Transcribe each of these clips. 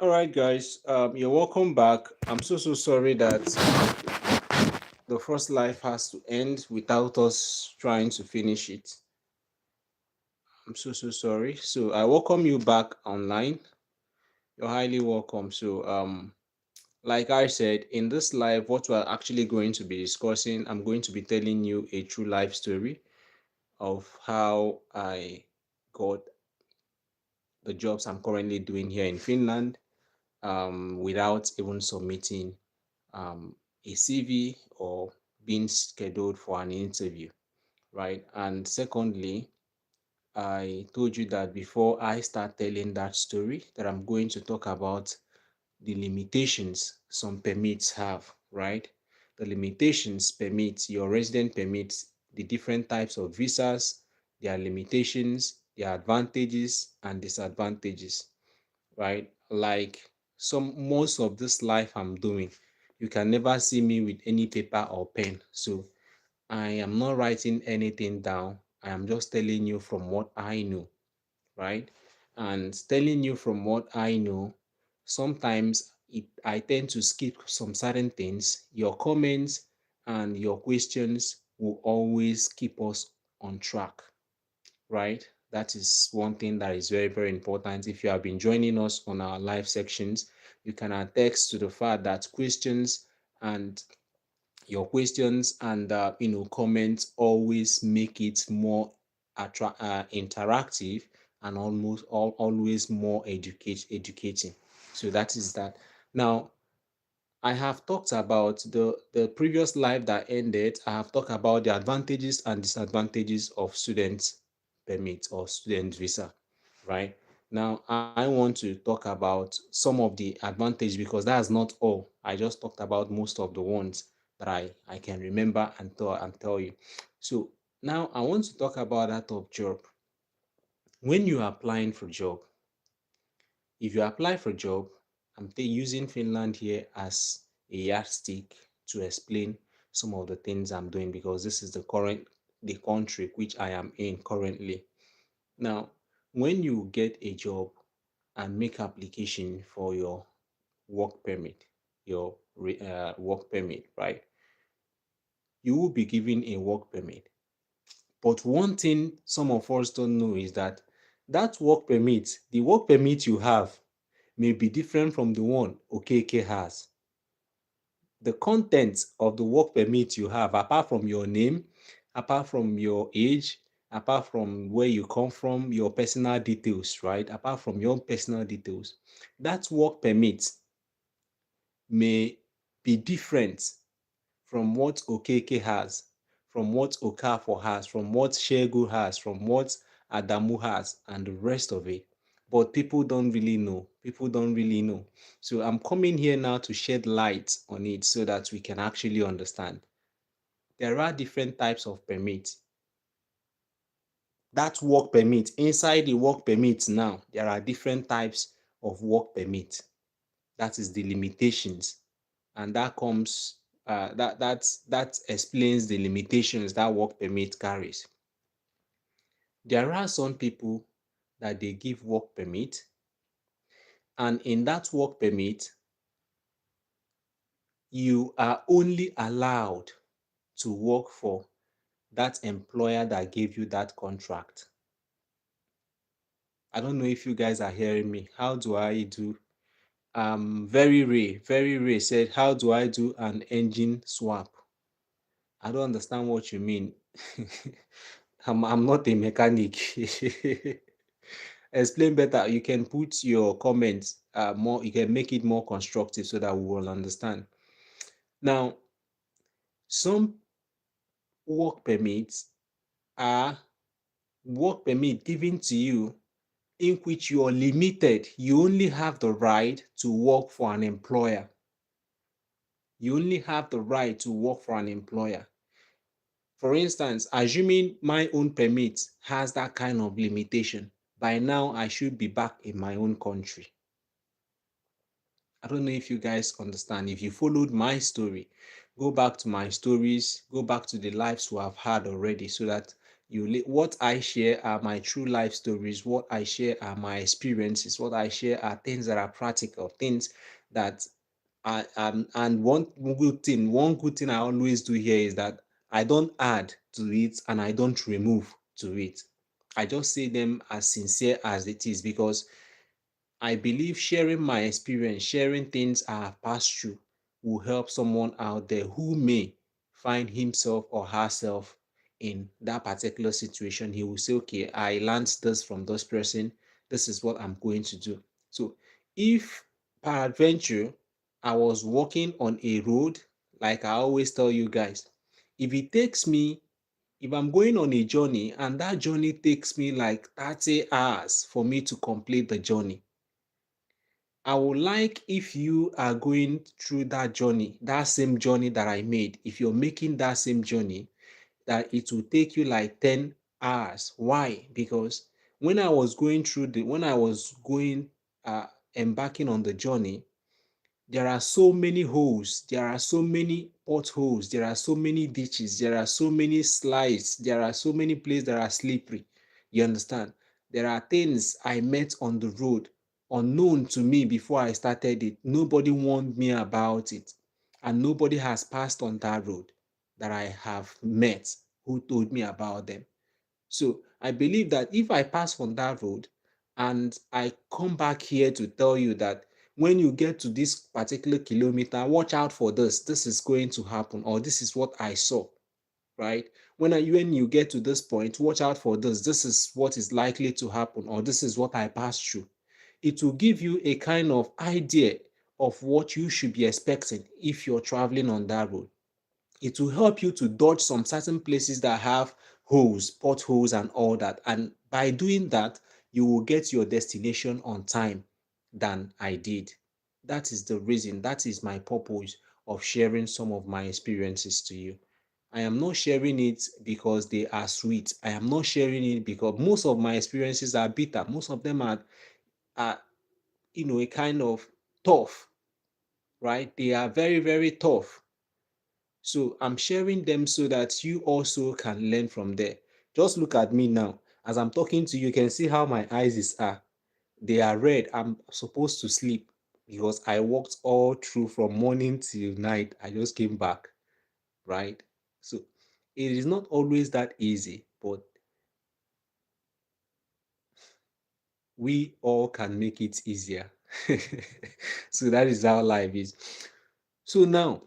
All right, guys. You're welcome back. I'm so sorry that the first life has to end without us trying to finish it. I'm so sorry. So I welcome you back online. You're highly welcome. Like I said, in this live, what we're actually going to be discussing, I'm going to be telling you a true life story of how I got the jobs I'm currently doing here in Finland, without even submitting a CV or being scheduled for an interview, right? And secondly, I told you that before I start telling that story, that I'm going to talk about the limitations some permits have, right? The limitations permits, your resident permits, the different types of visas, their limitations, their advantages and disadvantages, right? Like most of this life I'm doing, you can never see me with any paper or pen. So I am not writing anything down. I am just telling you from what I know, right? And telling you from what I know, sometimes I tend to skip some certain things. Your comments and your questions will always keep us on track, right? That is one thing that is very important. If you have been joining us on our live sections, you can attest to the fact that questions and your questions and comments always make it more interactive and always more educating. So that is that. Now, I have talked about the previous live that ended. I have talked about the advantages and disadvantages of student permit or student visa, right? Now, I want to talk about some of the advantages because that's not all. I just talked about most of the ones that I can remember and tell you. So now I want to talk about that of job. When you are applying for job, if you apply for a job, I'm using Finland here as a yardstick to explain some of the things I'm doing because this is the country which I am in currently. Now, when you get a job and make application for your work permit, your work permit, right? You will be given a work permit. But one thing some of us don't know is that the work permit you have may be different from the one Okeke has. The content of the work permit you have, apart from your name, apart from your age, apart from where you come from, your personal details, right? Apart from your personal details, that work permit may be different from what Okeke has, from what Okafor has, from what Shegu has, from what Adamu has, and the rest of it. But people don't really know. People don't really know. So I'm coming here now to shed light on it so that we can actually understand. There are different types of permits. That work permit, inside the work permit now, there are different types of work permit. That is the limitations, and that explains the limitations that work permit carries. There are some people that they give work permit, and in that work permit, you are only allowed to work for that employer that gave you that contract. I don't know if you guys are hearing me. How do I do? Very Ray said, how do I do an engine swap? I don't understand what you mean. I'm not a mechanic. Explain better. You can put your comments more, you can make it more constructive so that we will understand. Now, some work permits are work permit given to you in which you are limited. You only have the right to work for an employer. You only have the right to work for an employer. For instance, assuming my own permit has that kind of limitation, by now I should be back in my own country. I don't know if you guys understand. If you followed my story, go back to my stories, go back to the lives we have had already so that What I share are my true life stories. What I share are my experiences. What I share are things that are practical, things that and one good thing I always do here is that I don't add to it and I don't remove to it. I just say them as sincere as it is, because I believe sharing my experience, sharing things I have passed through, will help someone out there who may find himself or herself in that particular situation. He will say, okay, I learned this from this person. This is what I'm going to do. So if peradventure I was walking on a road, like I always tell you guys, if it takes me, if I'm going on a journey and that journey takes me like 30 hours for me to complete the journey, I would like, if you are going through that journey, that same journey that I made, if you're making that same journey, that it will take you like 10 hours. Why? Because when I was going, embarking on the journey, there are so many holes, there are so many potholes, there are so many ditches, there are so many slides, there are so many places that are slippery. You understand? There are things I met on the road unknown to me before I started it. Nobody warned me about it, and nobody has passed on that road that I have met who told me about them. So I believe that if I pass on that road and I come back here to tell you that when you get to this particular kilometer, watch out for this. This is going to happen, or this is what I saw, right? When you get to this point, watch out for this. This is what is likely to happen, or this is what I passed through. It will give you a kind of idea of what you should be expecting if you're traveling on that road. It will help you to dodge some certain places that have holes, potholes, and all that. And by doing that, you will get your destination on time than I did. That is the reason, that is my purpose of sharing some of my experiences to you. I am not sharing it because they are sweet. I am not sharing it because most of my experiences are bitter. Most of them are a kind of tough, right? They are very, very tough. So I'm sharing them so that you also can learn from there. Just look at me now. As I'm talking to you, you can see how my eyes are. They are red. I'm supposed to sleep because I walked all through from morning till night. I just came back, right? So it is not always that easy, but we all can make it easier. So that is how life is. So now,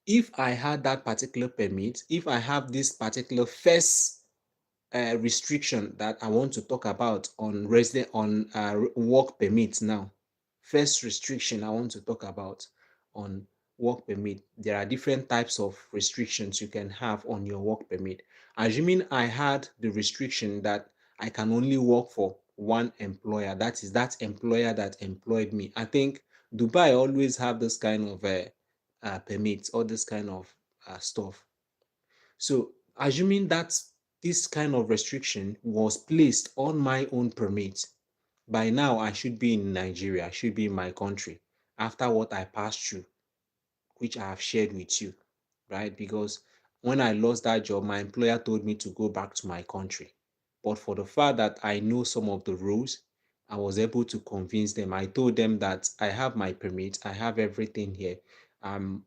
if I had that particular permit, if I have this particular first restriction that I want to talk about on work permit now. First restriction I want to talk about on work permit. There are different types of restrictions you can have on your work permit. Assuming I had the restriction that I can only work for one employer, that is that employer that employed me. I think Dubai always have this kind of permits, all this kind of stuff. So, assuming that this kind of restriction was placed on my own permit, by now I should be in Nigeria, I should be in my country after what I passed through, which I have shared with you, right? Because when I lost that job, my employer told me to go back to my country. But for the fact that I know some of the rules, I was able to convince them. I told them that I have my permit, I have everything here. Um,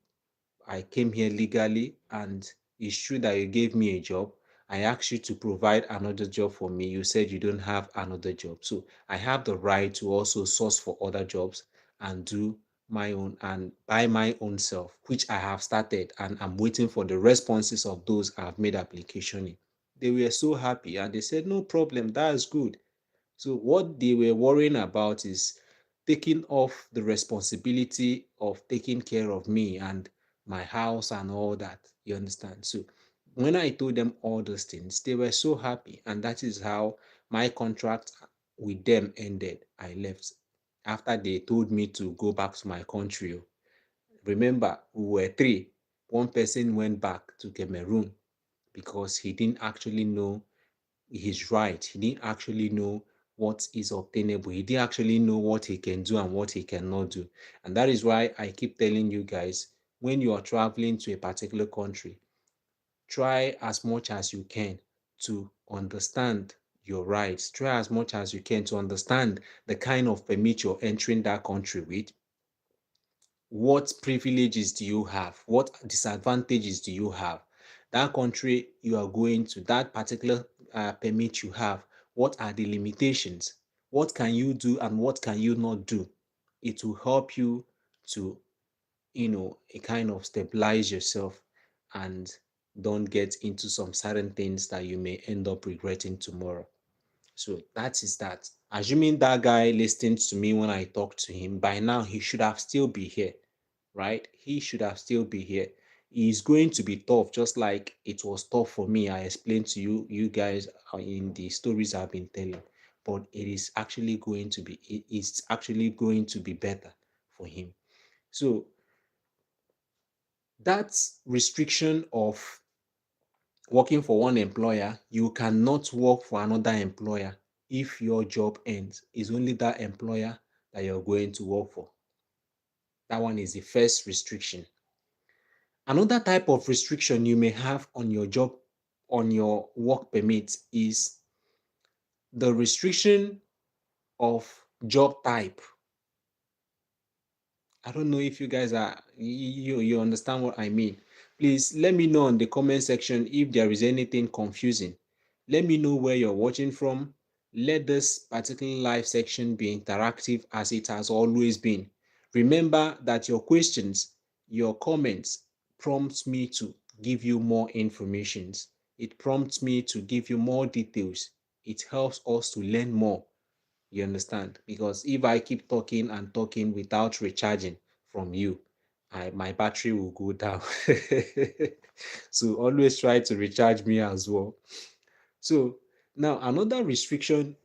I came here legally, and it's true that you gave me a job. I asked you to provide another job for me. You said you don't have another job. So I have the right to also source for other jobs and do my own and by my own self, which I have started, and I'm waiting for the responses of those I've made application in. They were so happy and they said, no problem, that's good. So what they were worrying about is taking off the responsibility of taking care of me and my house and all that. You understand? So when I told them all those things, they were so happy. And that is how my contract with them ended. I left after they told me to go back to my country. Remember, we were three. One person went back to Cameroon because he didn't actually know his right. He didn't actually know what is obtainable. He didn't actually know what he can do and what he cannot do. And that is why I keep telling you guys, when you are traveling to a particular country, try as much as you can to understand your rights. Try as much as you can to understand the kind of permit you're entering that country with. What privileges do you have? What disadvantages do you have? That country you are going to, that particular permit you have, what are the limitations? What can you do and what can you not do? It will help you to, a kind of stabilize yourself and don't get into some certain things that you may end up regretting tomorrow. So that is that. Assuming that guy listened to me when I talked to him, by now he should have still be here, right? He should have still be here. It's going to be tough, just like it was tough for me. I explained to you guys in the stories I've been telling, but it is actually going to be, it's actually going to be better for him. So that restriction of working for one employer, you cannot work for another employer if your job ends. It's only that employer that you're going to work for. That one is the first restriction. Another type of restriction you may have on your job, on your work permit, is the restriction of job type. I don't know if you guys are you understand what I mean. Please let me know in the comment section if there is anything confusing. Let me know where you're watching from. Let this particular live section be interactive as it has always been. Remember that your questions, your comments prompts me to give you more information. It prompts me to give you more details. It helps us to learn more. You understand? Because if I keep talking and talking without recharging from you, my battery will go down. So always try to recharge me as well. So now another restriction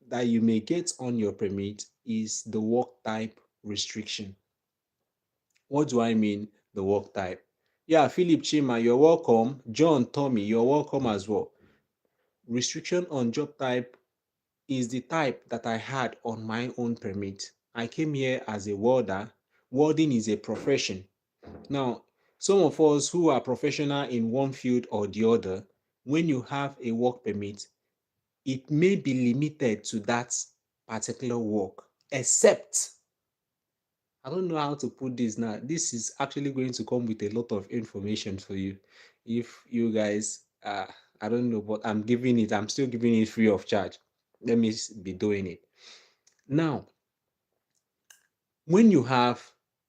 that you may get on your permit is the work type restriction. What do I mean, the work type? Yeah, Philip Chima, you're welcome. John Tommy, you're welcome as well. Restriction on job type is the type that I had on my own permit. I came here as a welder. Welding is a profession. Now, some of us who are professional in one field or the other, when you have a work permit, it may be limited to that particular work, except, I don't know how to put this now. This is actually going to come with a lot of information for you. If you guys, I don't know, but I'm still giving it free of charge. Let me be doing it. Now, when you have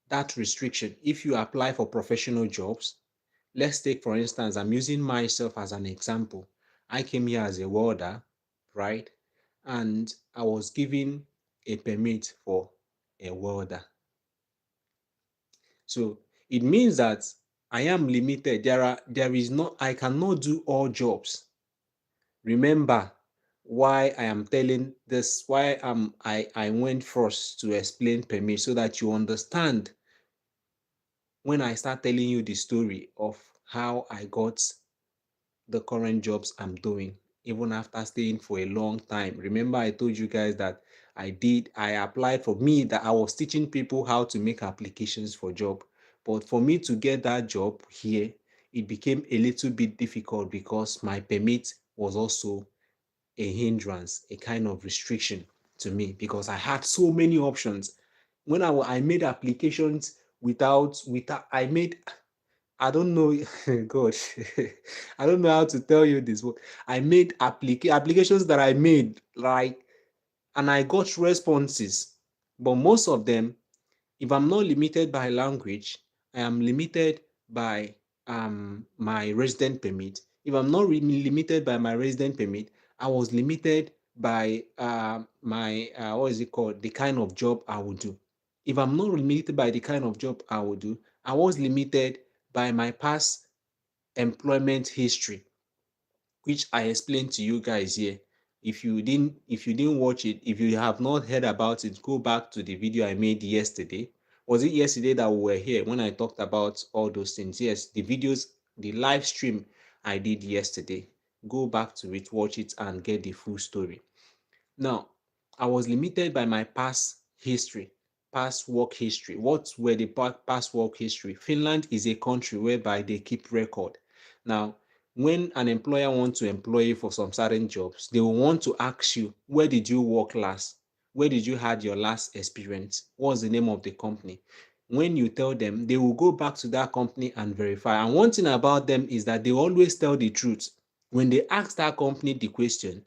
that restriction, if you apply for professional jobs, let's take, for instance, I'm using myself as an example. I came here as a welder, right? And I was given a permit for a welder. So it means that I am limited. I cannot do all jobs. Remember why I am telling this, why I went first to explain permit, so that you understand when I start telling you the story of how I got the current jobs I'm doing, even after staying for a long time. Remember, I told you guys that I applied for me, that I was teaching people how to make applications for job. But for me to get that job here, it became a little bit difficult because my permit was also a hindrance, a kind of restriction to me, because I had so many options. When I made applications without I made, I don't know, God, I don't know how to tell you this, but I made applications that I made, like, and I got responses, but most of them, if I'm not limited by language, I am limited by my resident permit. If I'm not limited by my resident permit, I was limited by my what is it called? The kind of job I would do. If I'm not limited by the kind of job I would do, I was limited by my past employment history, which I explained to you guys here. If you didn't watch it, if you have not heard about it, go back to the video I made yesterday. Was it yesterday that we were here when I talked about all those things? Yes, the live stream I did yesterday. Go back to it, watch it, and get the full story. Now, I was limited by my past history, past work history. What were the past work history? Finland is a country whereby they keep record. Now, when an employer wants to employ you for some certain jobs, they will want to ask you, where did you work last? Where did you had your last experience? What's the name of the company? When you tell them, they will go back to that company and verify. And one thing about them is that they always tell the truth. When they ask that company the question,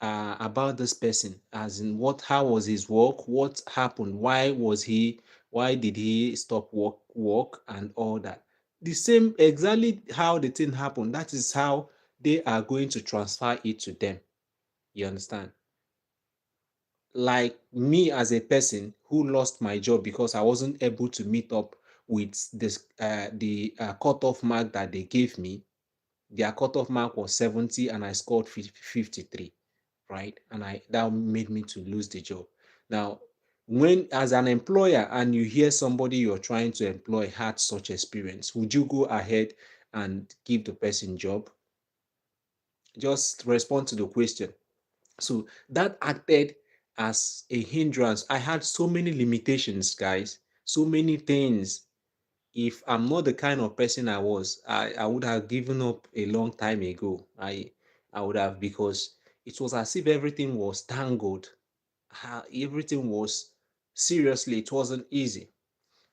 about this person, as in how was his work, what happened, why did he stop work and all that. The same exactly how the thing happened. That is how they are going to transfer it to them. You understand? Like me as a person who lost my job because I wasn't able to meet up with this the cutoff mark that they gave me. Their cutoff mark was 70 and I scored 53, right? And that made me to lose the job. Now, when as an employer and you hear somebody you're trying to employ had such experience, would you go ahead and give the person job? Just respond to the question. So that acted as a hindrance. I had so many limitations, guys, so many things. If I'm not the kind of person I was, I would have given up a long time ago. I would have, because it was as if everything was tangled. Everything was, seriously, it wasn't easy.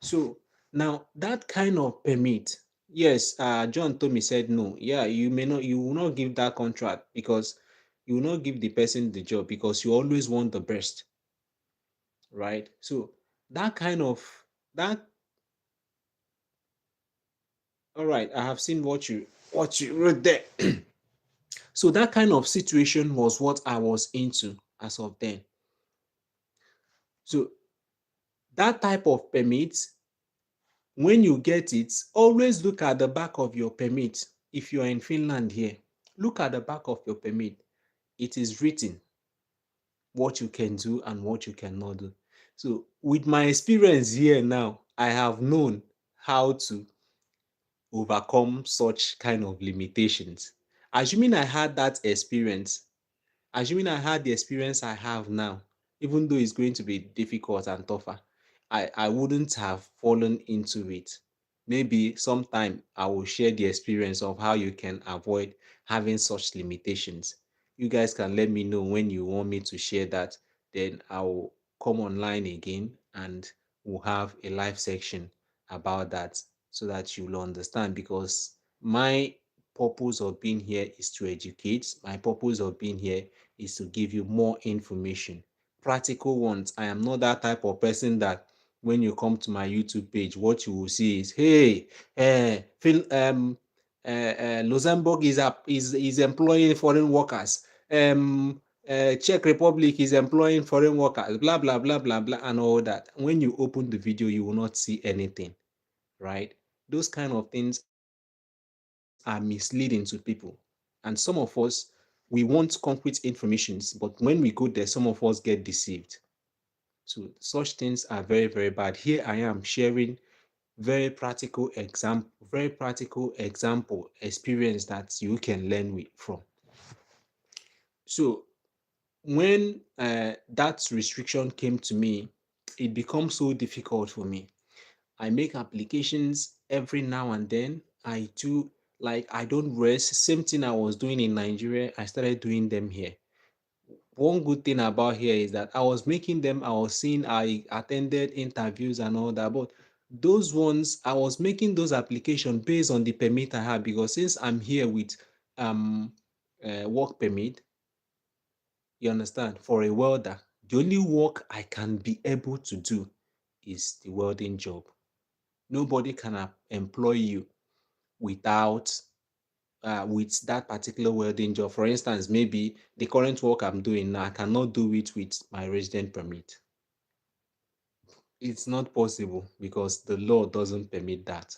So now that kind of permit, yes, John Tommy said no. Yeah, you will not give that contract because you will not give the person the job because you always want the best, right? So that kind of that all right, I have seen what you wrote there. So that kind of situation was what I was into as of then. So that type of permit, when you get it, always look at the back of your permit. If you are in Finland here, look at the back of your permit. It is written what you can do and what you cannot do. So with my experience here now, I have known how to overcome such kind of limitations. Assuming I had that experience, assuming I had the experience I have now, even though it's going to be difficult and tougher, I wouldn't have fallen into it. Maybe sometime I will share the experience of how you can avoid having such limitations. You guys can let me know when you want me to share that. Then I will come online again and we'll have a live section about that so that you'll understand, because my purpose of being here is to educate. My purpose of being here is to give you more information, practical ones. I am not that type of person that when you come to my YouTube page, what you will see is, hey, Phil, Luxembourg is employing foreign workers. Czech Republic is employing foreign workers. Blah blah blah blah blah, and all that. When you open the video, you will not see anything, right? Those kind of things are misleading to people. And some of us, we want concrete informations, but when we go there, some of us get deceived. So such things are very, very bad. Here I am sharing very practical example experience that you can learn from. So when that restriction came to me, it becomes so difficult for me. I make applications every now and then. I do, like, I don't rest. Same thing I was doing in Nigeria, I started doing them here. One good thing about here is that I was making them, I was seeing, I attended interviews and all that, but those ones, I was making those applications based on the permit I have, because since I'm here with um work permit, you understand, for a welder, the only work I can be able to do is the welding job. Nobody can employ you without with that particular welding job. For instance, maybe the current work I'm doing now, I cannot do it with my resident permit. It's not possible because the law doesn't permit that.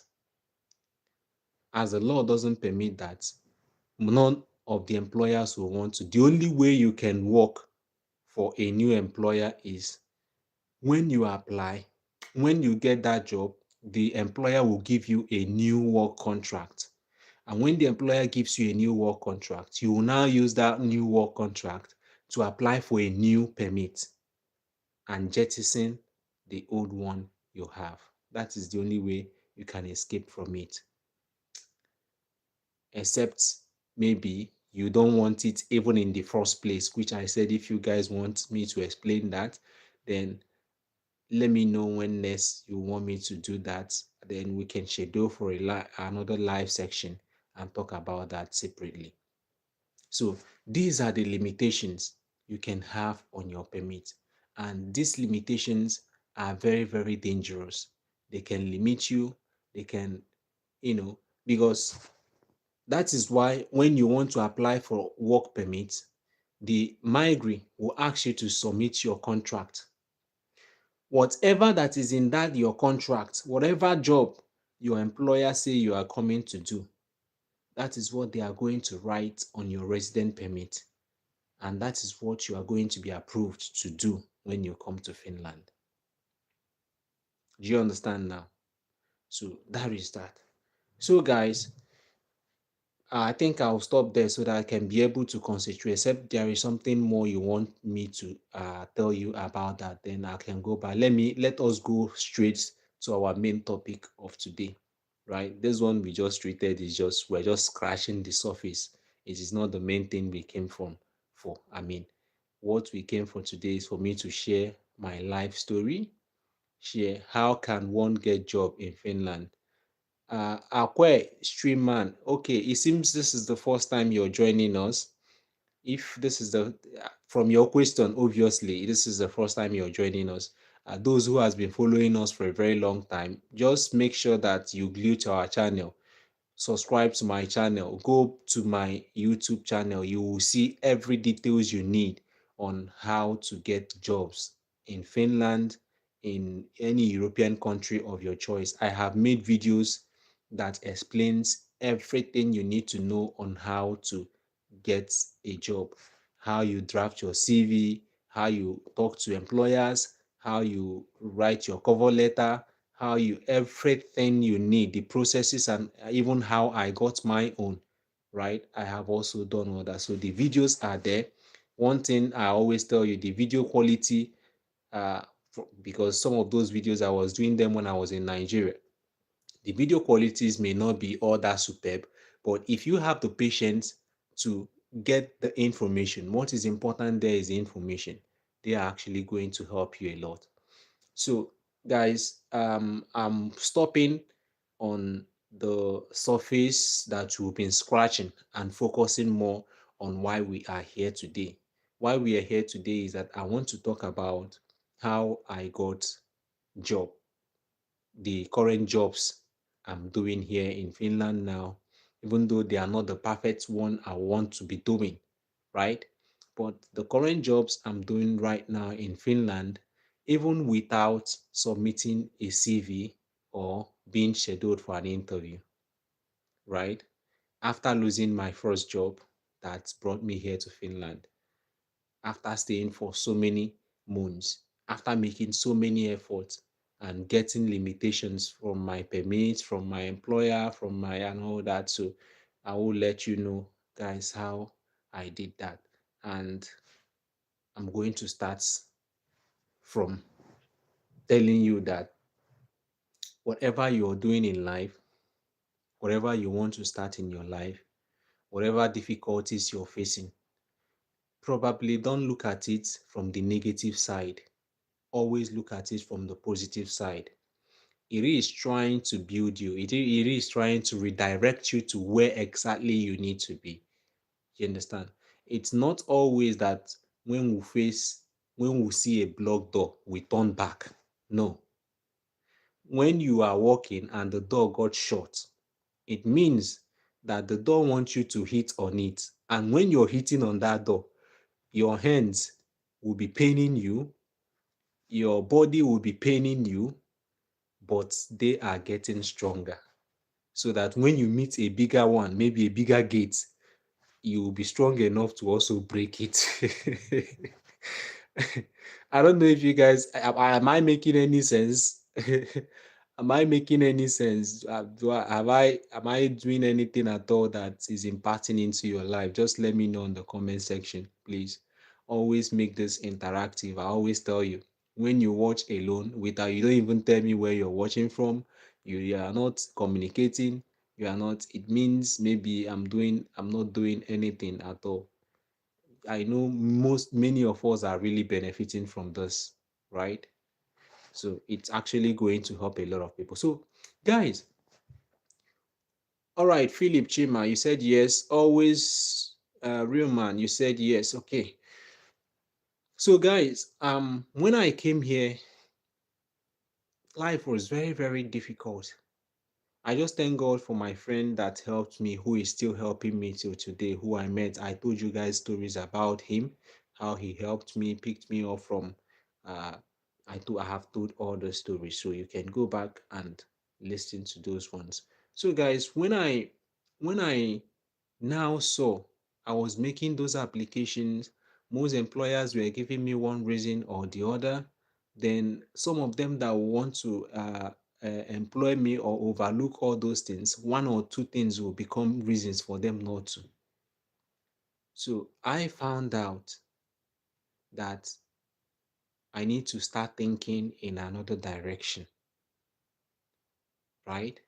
As the law doesn't permit that, none of the employers will want to. The only way you can work for a new employer is when you apply, when you get that job, the employer will give you a new work contract. And when the employer gives you a new work contract, you will now use that new work contract to apply for a new permit and jettison the old one you have. That is the only way you can escape from it. Except maybe you don't want it even in the first place, which I said if you guys want me to explain that, then let me know when next you want me to do that. Then we can schedule for another live section and talk about that separately. So these are the limitations you can have on your permit. And these limitations are very, very dangerous. They can limit you, they can, because that is why when you want to apply for work permit, the migrant will ask you to submit your contract. Whatever that is in that your contract, whatever job your employer say you are coming to do, that is what they are going to write on your resident permit. And that is what you are going to be approved to do when you come to Finland. Do you understand now? So that is that. So guys, I think I'll stop there so that I can be able to concentrate. Except there is something more you want me to tell you about that, then I can go back. Let us go straight to our main topic of today. Right? This one we just treated is just we're just scratching the surface. It is not the main thing we came from for. I mean, what we came for today is for me to share my life story, share how can one get job in Finland. Akwe, streamman. Okay, it seems this is the first time you're joining us. If this is from your question, obviously, this is the first time you're joining us. Those who has been following us for a very long time, just make sure that you glue to our channel, subscribe to my channel, go to my YouTube channel. You will see every details you need on how to get jobs in Finland, in any European country of your choice. I have made videos that explains everything you need to know on how to get a job, how you draft your CV, how you talk to employers, how you write your cover letter, how you everything you need, the processes, and even how I got my own, right? I have also done all that. So the videos are there. One thing I always tell you, the video quality, uh, because some of those videos I was doing them when I was in Nigeria. The video qualities may not be all that superb, but if you have the patience to get the information, what is important there is the information. They are actually going to help you a lot. So, guys, I'm stopping on the surface that we've been scratching and focusing more on why we are here today. Why we are here today is that I want to talk about how I got job, the current jobs I'm doing here in Finland now, even though they are not the perfect one I want to be doing, right? But the current jobs I'm doing right now in Finland, even without submitting a CV or being scheduled for an interview, right? After losing my first job that brought me here to Finland, after staying for so many months, after making so many efforts and getting limitations from my permits, from my employer, from my and all that. So I will let you know, guys, how I did that. And I'm going to start from telling you that whatever you're doing in life, whatever you want to start in your life, whatever difficulties you're facing, probably don't look at it from the negative side. Always look at it from the positive side. It is trying to build you. It is trying to redirect you to where exactly you need to be. You understand? It's not always that when we see a blocked door, we turn back. No. When you are walking and the door got shut, it means that the door wants you to hit on it. And when you're hitting on that door, your hands will be paining you, your body will be paining you, but they are getting stronger. So that when you meet a bigger one, maybe a bigger gate, you will be strong enough to also break it. I don't know if you guys am I making any sense? Am I making any sense? Am I doing anything at all that is imparting into your life? Just let me know in the comment section, please. Always make this interactive. I always tell you, when you watch alone, without you don't even tell me where you're watching from, you are not communicating. you are not, it means maybe I'm not doing anything at all. I know many of us are really benefiting from this, right? So it's actually going to help a lot of people. So guys, all right, Philip Chima, you said yes. Always real man, you said yes. Okay. So guys, when I came here, life was very, very difficult. I just thank God for my friend that helped me, who is still helping me till today, who I met. I told you guys stories about him, how he helped me, picked me up from. Uh, I have told all the stories, so you can go back and listen to those ones. So, guys, when I now saw I was making those applications, most employers were giving me one reason or the other. Then some of them that want to employ me or overlook all those things, one or two things will become reasons for them not to. So I found out that I need to start thinking in another direction, right?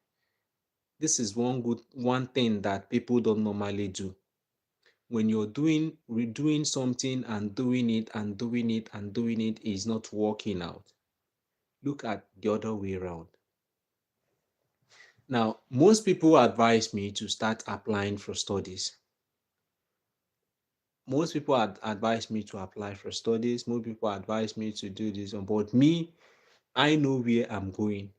This is one thing that people don't normally do. When you're redoing something and doing it and doing it and doing it is not working out, look at the other way around. Now, most people advise me to start applying for studies. Most people advise me to apply for studies. Most people advise me to do this, but me, I know where I'm going.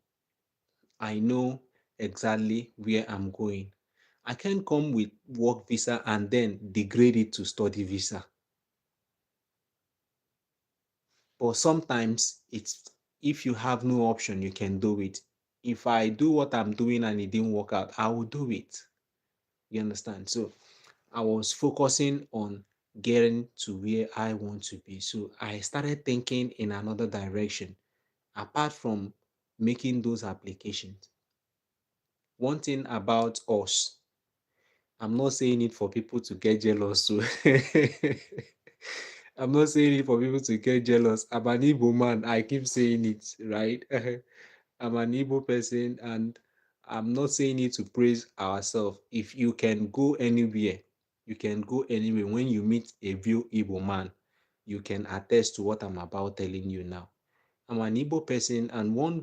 I know exactly where I'm going. I can't come with work visa and then degrade it to study visa. But sometimes it's, if you have no option, you can do it. If I do what I'm doing and it didn't work out, I will do it. You understand? So I was focusing on getting to where I want to be. So I started thinking in another direction apart from making those applications. One thing about us, I'm not saying it for people to get jealous. So I'm not saying it for people to get jealous. I'm an Igbo man. I keep saying it, right? I'm an Igbo person, and I'm not saying it to praise ourselves. If you can go anywhere, you can go anywhere. When you meet a real Igbo man, you can attest to what I'm about telling you now. I'm an Igbo person, and one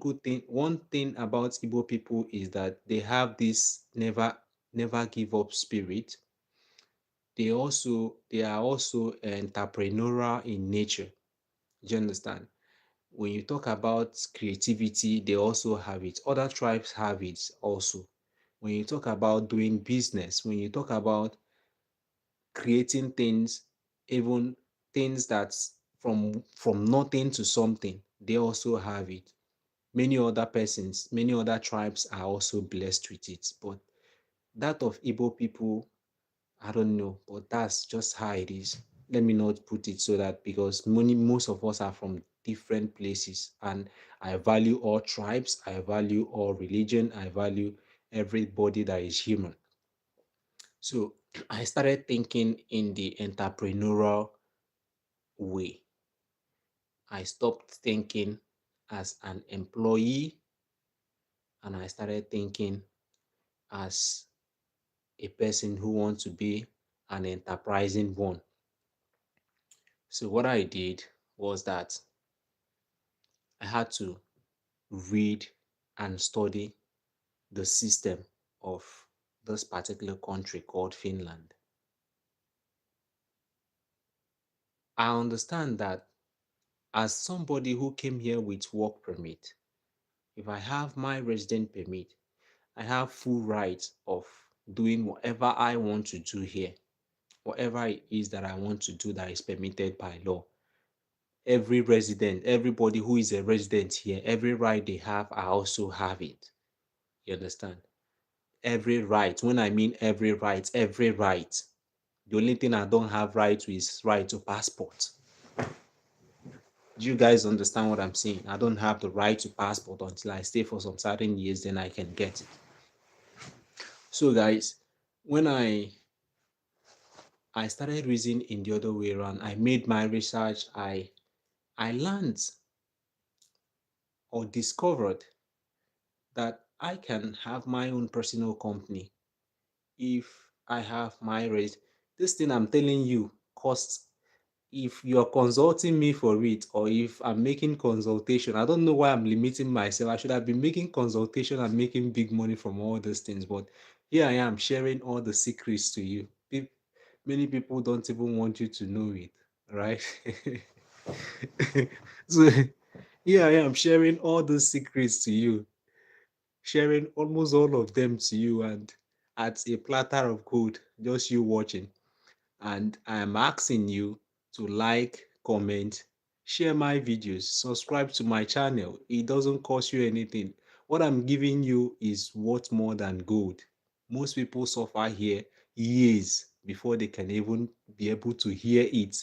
thing about Igbo people is that they have this never give up spirit. They are also entrepreneurial in nature. Do you understand? When you talk about creativity, they also have it. Other tribes have it also. When you talk about doing business, when you talk about creating things, even things that's from nothing to something, they also have it. Many other persons, many other tribes are also blessed with it. But that of Igbo people, I don't know, but that's just how it is. Let me not put it so that, because most of us are from different places, and I value all tribes, I value all religion, I value everybody that is human. So I started thinking in the entrepreneurial way. I stopped thinking as an employee, and I started thinking as a person who wants to be an enterprising one. So what I did was that I had to read and study the system of this particular country called Finland. I understand that as somebody who came here with work permit, if I have my resident permit, I have full rights of doing whatever I want to do here, whatever it is that I want to do that is permitted by law. Every resident, everybody who is a resident here, every right they have, I also have it. You understand? Every right. When I mean every right, every right. The only thing I don't have right to is right to passport. Do you guys understand what I'm saying? I don't have the right to passport until I stay for some certain years, then I can get it. So guys, when I started reasoning in the other way around, I made my research, I learned or discovered that I can have my own personal company if I have my rate. This thing I'm telling you costs, if you're consulting me for it, or if I'm making consultation, I don't know why I'm limiting myself. I should have been making consultation and making big money from all these things, but here I am sharing all the secrets to you. Many people don't even want you to know it, right? So here I am sharing all the secrets to you, sharing almost all of them to you, and at a platter of gold, just you watching. And I am asking you to like, comment, share my videos, subscribe to my channel. It doesn't cost you anything. What I'm giving you is worth more than gold. Most people suffer here years before they can even be able to hear it.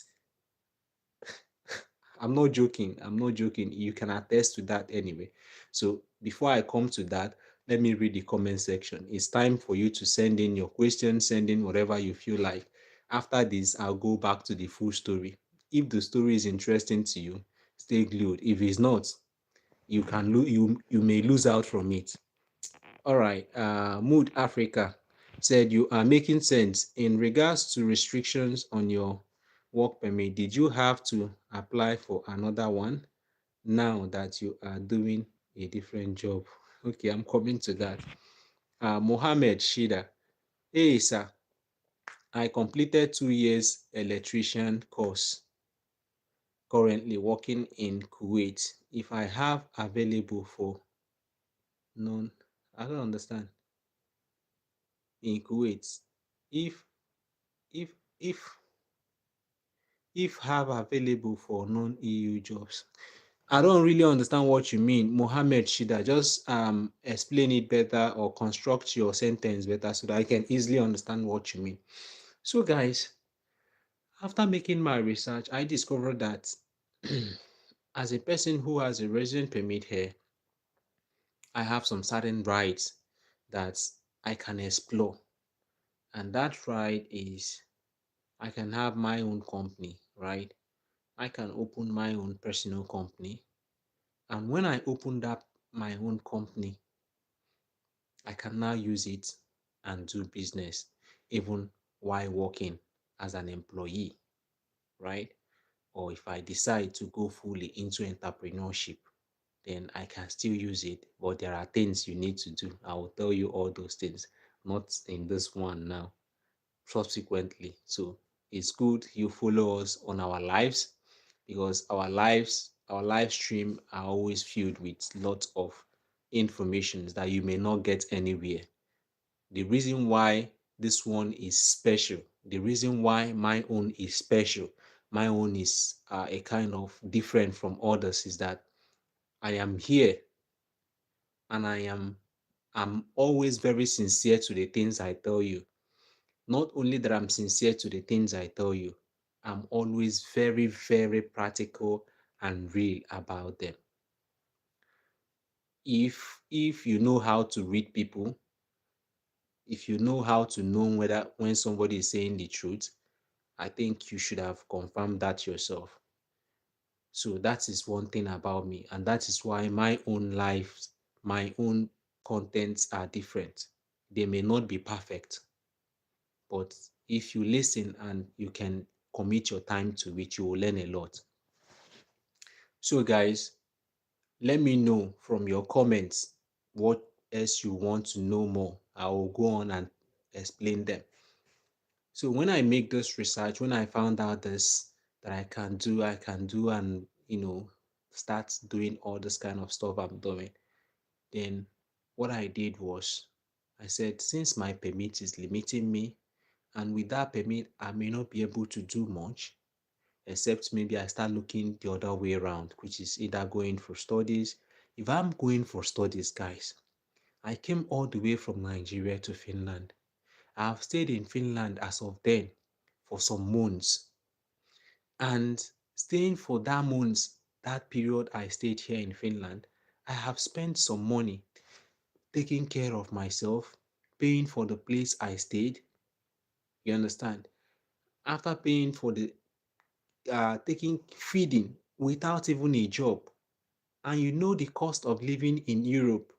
I'm not joking. I'm not joking. You can attest to that anyway. So before I come to that, let me read the comment section. It's time for you to send in your questions, send in whatever you feel like. After this, I'll go back to the full story. If the story is interesting to you, stay glued. If it's not, you may lose out from it. All right. Mood Africa said you are making sense in regards to restrictions on your work permit. Did you have to apply for another one now that you are doing a different job? Okay, I'm coming to that. Mohammed Shida. Hey, sir. I completed 2 years electrician course. Currently working in Kuwait. If I have available for none, I don't understand. In Kuwait, if if if if have available for non-EU jobs. I don't really understand what you mean, Mohammed Shida. Just explain it better or construct your sentence better so that I can easily understand what you mean. So, guys, after making my research, I discovered that as a person who has a resident permit here, I have some certain rights that I can explore. And that right is I can have my own company, right? I can open my own personal company. And when I opened up my own company, I can now use it and do business even while working as an employee, right? Or if I decide to go fully into entrepreneurship, then I can still use it. But there are things you need to do. I will tell you all those things, not in this one now, subsequently. So it's good you follow us on our lives, because our live stream are always filled with lots of information that you may not get anywhere. The reason why this one is special, the reason why my own is special, my own is a kind of different from others, is that I am here and I'm always very sincere to the things I tell you. Not only that I'm sincere to the things I tell you, I'm always very, very practical and real about them. If you know how to read people, if you know how to know whether when somebody is saying the truth, I think you should have confirmed that yourself. So that is one thing about me, and that is why my own life, my own contents are different. They may not be perfect, but if you listen and you can commit your time to it, you will learn a lot. So, guys, let me know from your comments what else you want to know more. I will go on and explain them. So when I make this research, when I found out this that I can do and start doing all this kind of stuff I'm doing, then what I did was I said, since my permit is limiting me, and with that permit, I may not be able to do much, except maybe I start looking the other way around, which is either going for studies. If I'm going for studies, guys, I came all the way from Nigeria to Finland. I have stayed in Finland as of then for some months. And staying for that months, that period I stayed here in Finland, I have spent some money taking care of myself, paying for the place I stayed. You understand? After paying for the taking feeding without even a job, and you know the cost of living in Europe.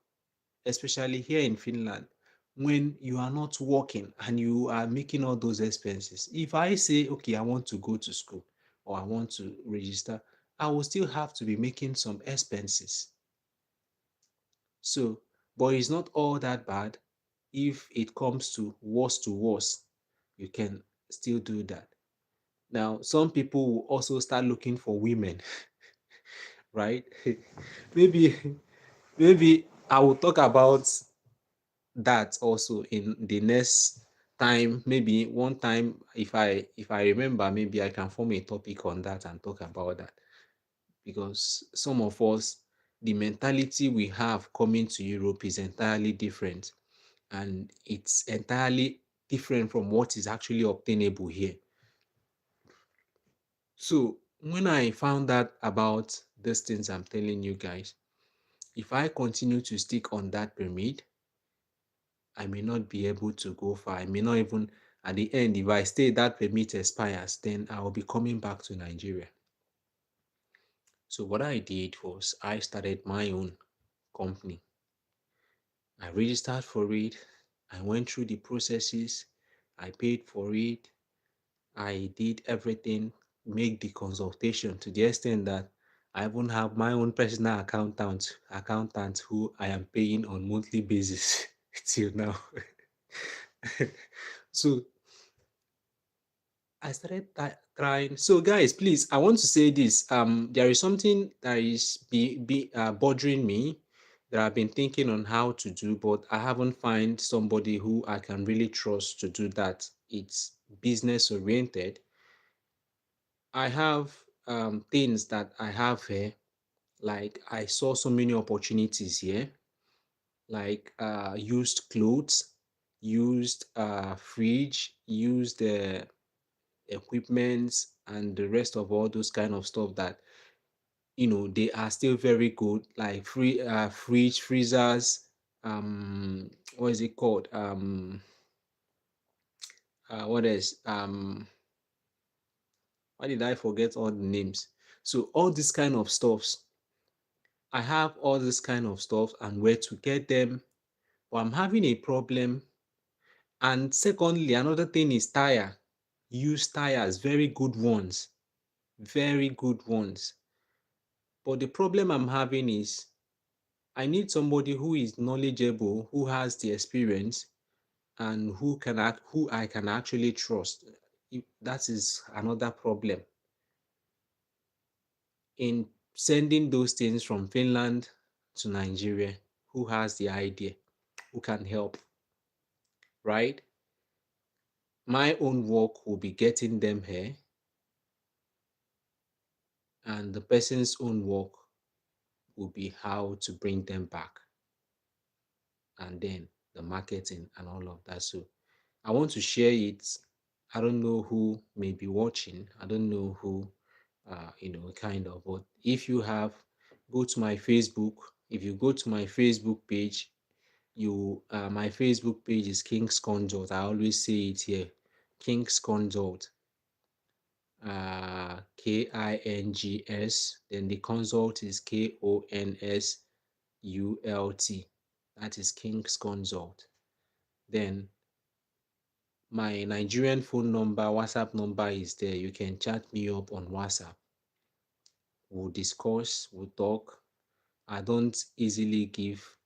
especially here in Finland, when you are not working and you are making all those expenses. If I say, okay, I want to go to school or I want to register, I will still have to be making some expenses. So, but it's not all that bad. If it comes to worse, you can still do that. Now, some people will also start looking for women, right? maybe, maybe I will talk about that also in the next time. Maybe one time, if I remember, maybe I can form a topic on that and talk about that, because some of us, the mentality we have coming to Europe is entirely different, and it's entirely different from what is actually obtainable here. So when I found out about these things I'm telling you guys, if I continue to stick on that pyramid, I may not be able to go far. I may not even, at the end, if I stay, that permit expires, then I will be coming back to Nigeria. So what I did was I started my own company. I registered for it. I went through the processes. I paid for it. I did everything, make the consultation to the extent that I even have my own personal accountant who I am paying on monthly basis till now. So I started trying. So, guys, please, I want to say this. There is something that is bothering me that I've been thinking on how to do, but I haven't find somebody who I can really trust to do that. It's business oriented. I have things that I have here. Like I saw so many opportunities here, like used clothes, used fridge, used equipments, and the rest of all those kind of stuff that they are still very good, like fridge, freezers, what is it called, what is why did I forget all the names? So all this kind of stuffs, I have all this kind of stuff and where to get them, but I'm having a problem. And secondly, another thing is tire. Use tires, very good ones, very good ones. But the problem I'm having is I need somebody who is knowledgeable, who has the experience, and who I can actually trust. That is another problem in sending those things from Finland to Nigeria. Who has the idea? Who can help? Right? My own work will be getting them here, and the person's own work will be how to bring them back, and then the marketing and all of that. So I want to share it. I don't know who may be watching. I don't know who, kind of. But if you have, go to my Facebook. If you go to my Facebook page, my Facebook page is King's Consult. I always say it here, King's Consult. KINGS. Then the consult is KONSULT. That is King's Consult. Then my Nigerian phone number, WhatsApp number is there. You can chat me up on WhatsApp. We'll discuss, we'll talk. I don't easily give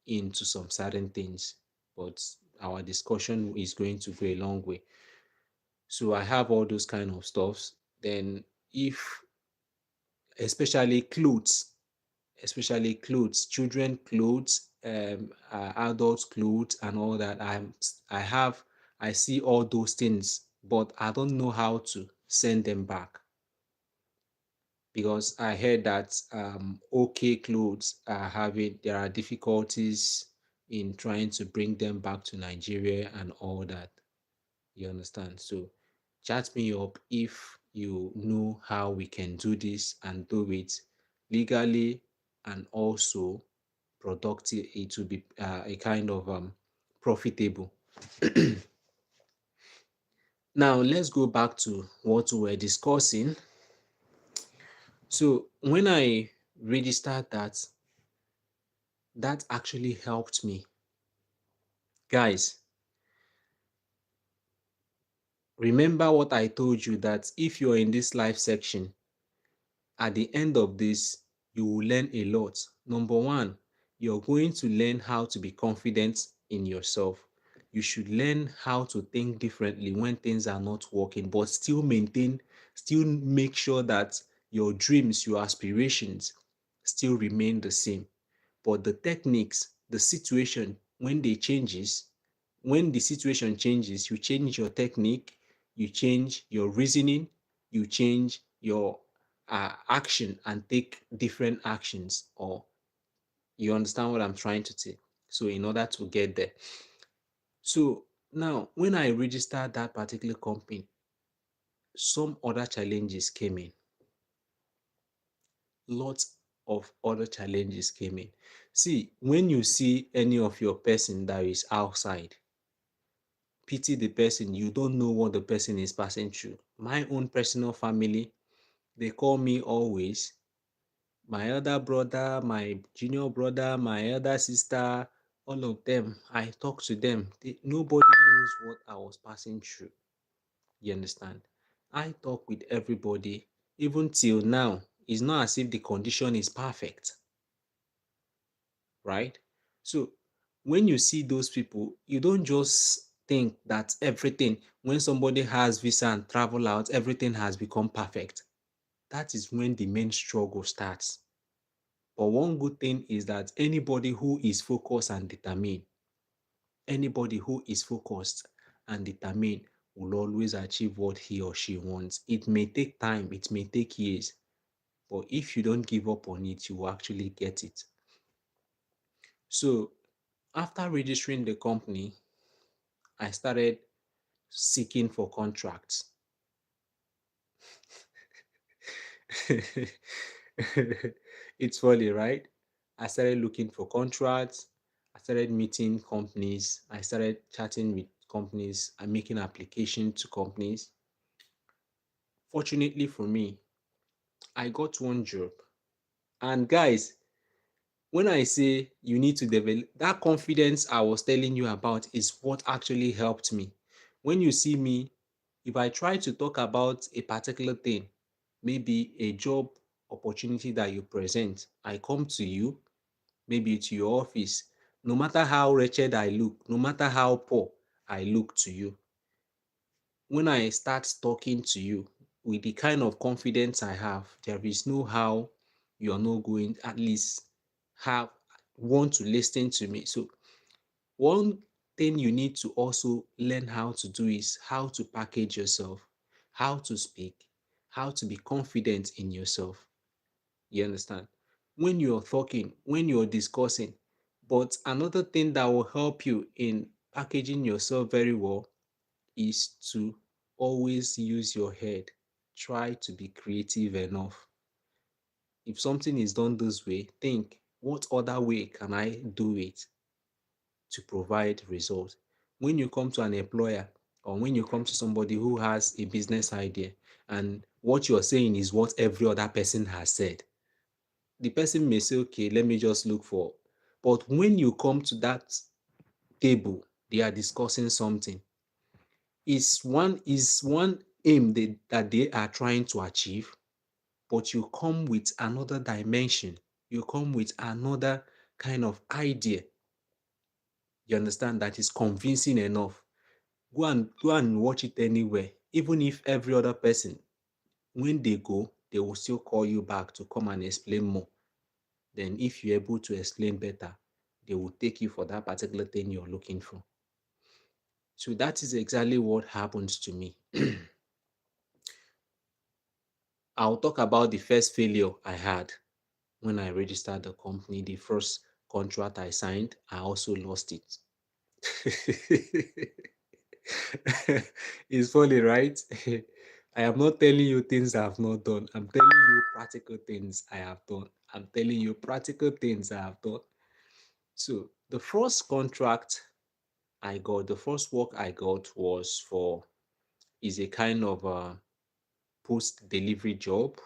in to some certain things, but our discussion is going to go a long way. So I have all those kind of stuffs. Then if especially clothes, children clothes, adult clothes, and all that. I see all those things, but I don't know how to send them back because I heard that OK clothes there are difficulties in trying to bring them back to Nigeria and all that. You understand? So chat me up if you know how we can do this and do it legally and also productive. It will be a kind of profitable. Now let's go back to what we were discussing. So when I registered that, That actually helped me. Guys, remember what I told you, that if you're in this life section, at the end of this, you will learn a lot. Number one, you're going to learn how to be confident in yourself. You should learn how to think differently when things are not working, but still make sure that your dreams, your aspirations still remain the same. But the techniques, the situation, when the situation changes, you change your technique, you change your reasoning, you change your action and take different actions, or you understand what I'm trying to say. So in order to get there. So now when I registered that particular company, some other challenges came in. Lots of other challenges came in. See, when you see any of your person that is outside, pity the person. You don't know what the person is passing through. My own personal family, they call me always. My elder brother, my junior brother, my elder sister, all of them, I talk to them. Nobody knows what I was passing through. You understand? I talk with everybody. Even till now, it's not as if the condition is perfect, right? So when you see those people, you don't just think that everything, when somebody has visa and travel out, everything has become perfect. That is when the main struggle starts. But one good thing is that anybody who is focused and determined will always achieve what he or she wants. It may take time, it may take years, but if you don't give up on it, you will actually get it. So after registering the company, I started seeking for contracts. It's funny, right? I started looking for contracts. I started meeting companies. I started chatting with companies and making applications to companies. Fortunately for me, I got one job. And guys, when I say you need to develop that confidence I was telling you about, is what actually helped me. When you see me, if I try to talk about a particular thing, maybe a job opportunity that you present, I come to you, maybe to your office, no matter how wretched I look, no matter how poor I look to you, when I start talking to you with the kind of confidence I have, there is no how you're not going at least have want to listen to me. So one thing you need to also learn how to do is how to package yourself, how to speak, how to be confident in yourself. You understand? When you're talking, when you're discussing. But another thing that will help you in packaging yourself very well is to always use your head. Try to be creative enough. If something is done this way, think, what other way can I do it to provide results? When you come to an employer, or when you come to somebody who has a business idea and what you're saying is what every other person has said, the person may say, okay, let me just look for. But when you come to that table, they are discussing something. Is one aim that they are trying to achieve, but you come with another dimension. You come with another kind of idea. You understand, that is convincing enough. Go and watch it anywhere. Even if every other person, when they go, they will still call you back to come and explain more. Then if you're able to explain better, they will take you for that particular thing you're looking for. So that is exactly what happens to me. I'll talk about the first failure I had when I registered the company. The first contract I signed, I also lost it. It's funny, right? I am not telling you things I have not done. I'm telling you practical things I have done. I'm telling you practical things I have done. So the first contract I got, the first work I got is a kind of a post-delivery job.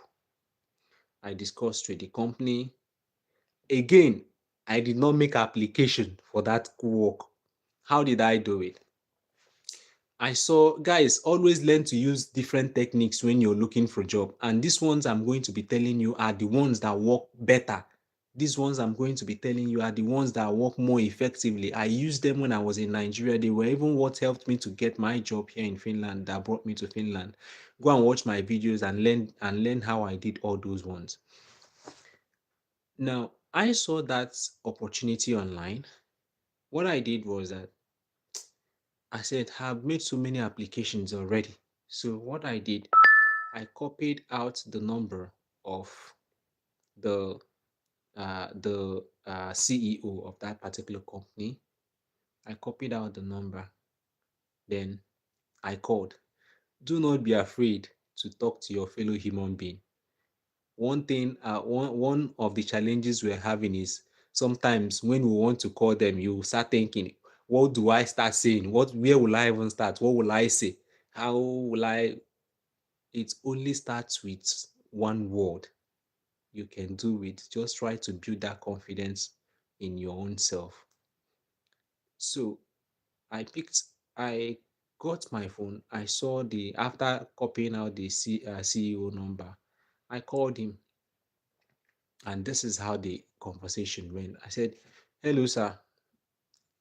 I discussed with the company. Again, I did not make application for that work. How did I do it? I saw guys always learn to use different techniques when you're looking for a job. And these ones I'm going to be telling you are the ones that work better. These ones I'm going to be telling you are the ones that work more effectively. I used them when I was in Nigeria. They were even what helped me to get my job here in Finland, that brought me to Finland. Go and watch my videos and learn how I did all those ones. Now, I saw that opportunity online. What I did was that I said, I've made so many applications already. So what I did, I copied out the number of the CEO of that particular company. I copied out the number. Then I called. Do not be afraid to talk to your fellow human being. One of the challenges we're having is sometimes when we want to call them, you start thinking, what do I start saying? Where will I even start? What will I say? How will I? It only starts with one word. You can do it. Just try to build that confidence in your own self. So I got my phone. I saw after copying out the CEO number, I called him, and this is how the conversation went. I said, hello, sir.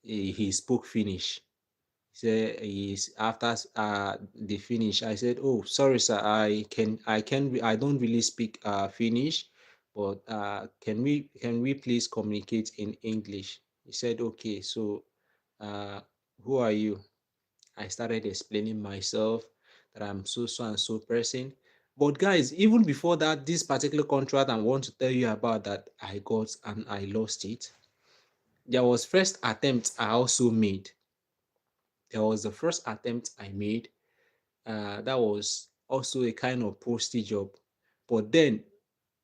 He spoke Finnish. He said he's after the finish. I said, oh, sorry, sir. I don't really speak Finnish, but can we please communicate in English? He said, okay. So, uh, who are you? I started explaining myself that I'm so so and so person. But guys, even before that, this particular contract I want to tell you about that I got and I lost it. There was first attempt I also made. There was the first attempt I made. That was also a kind of posty job. But then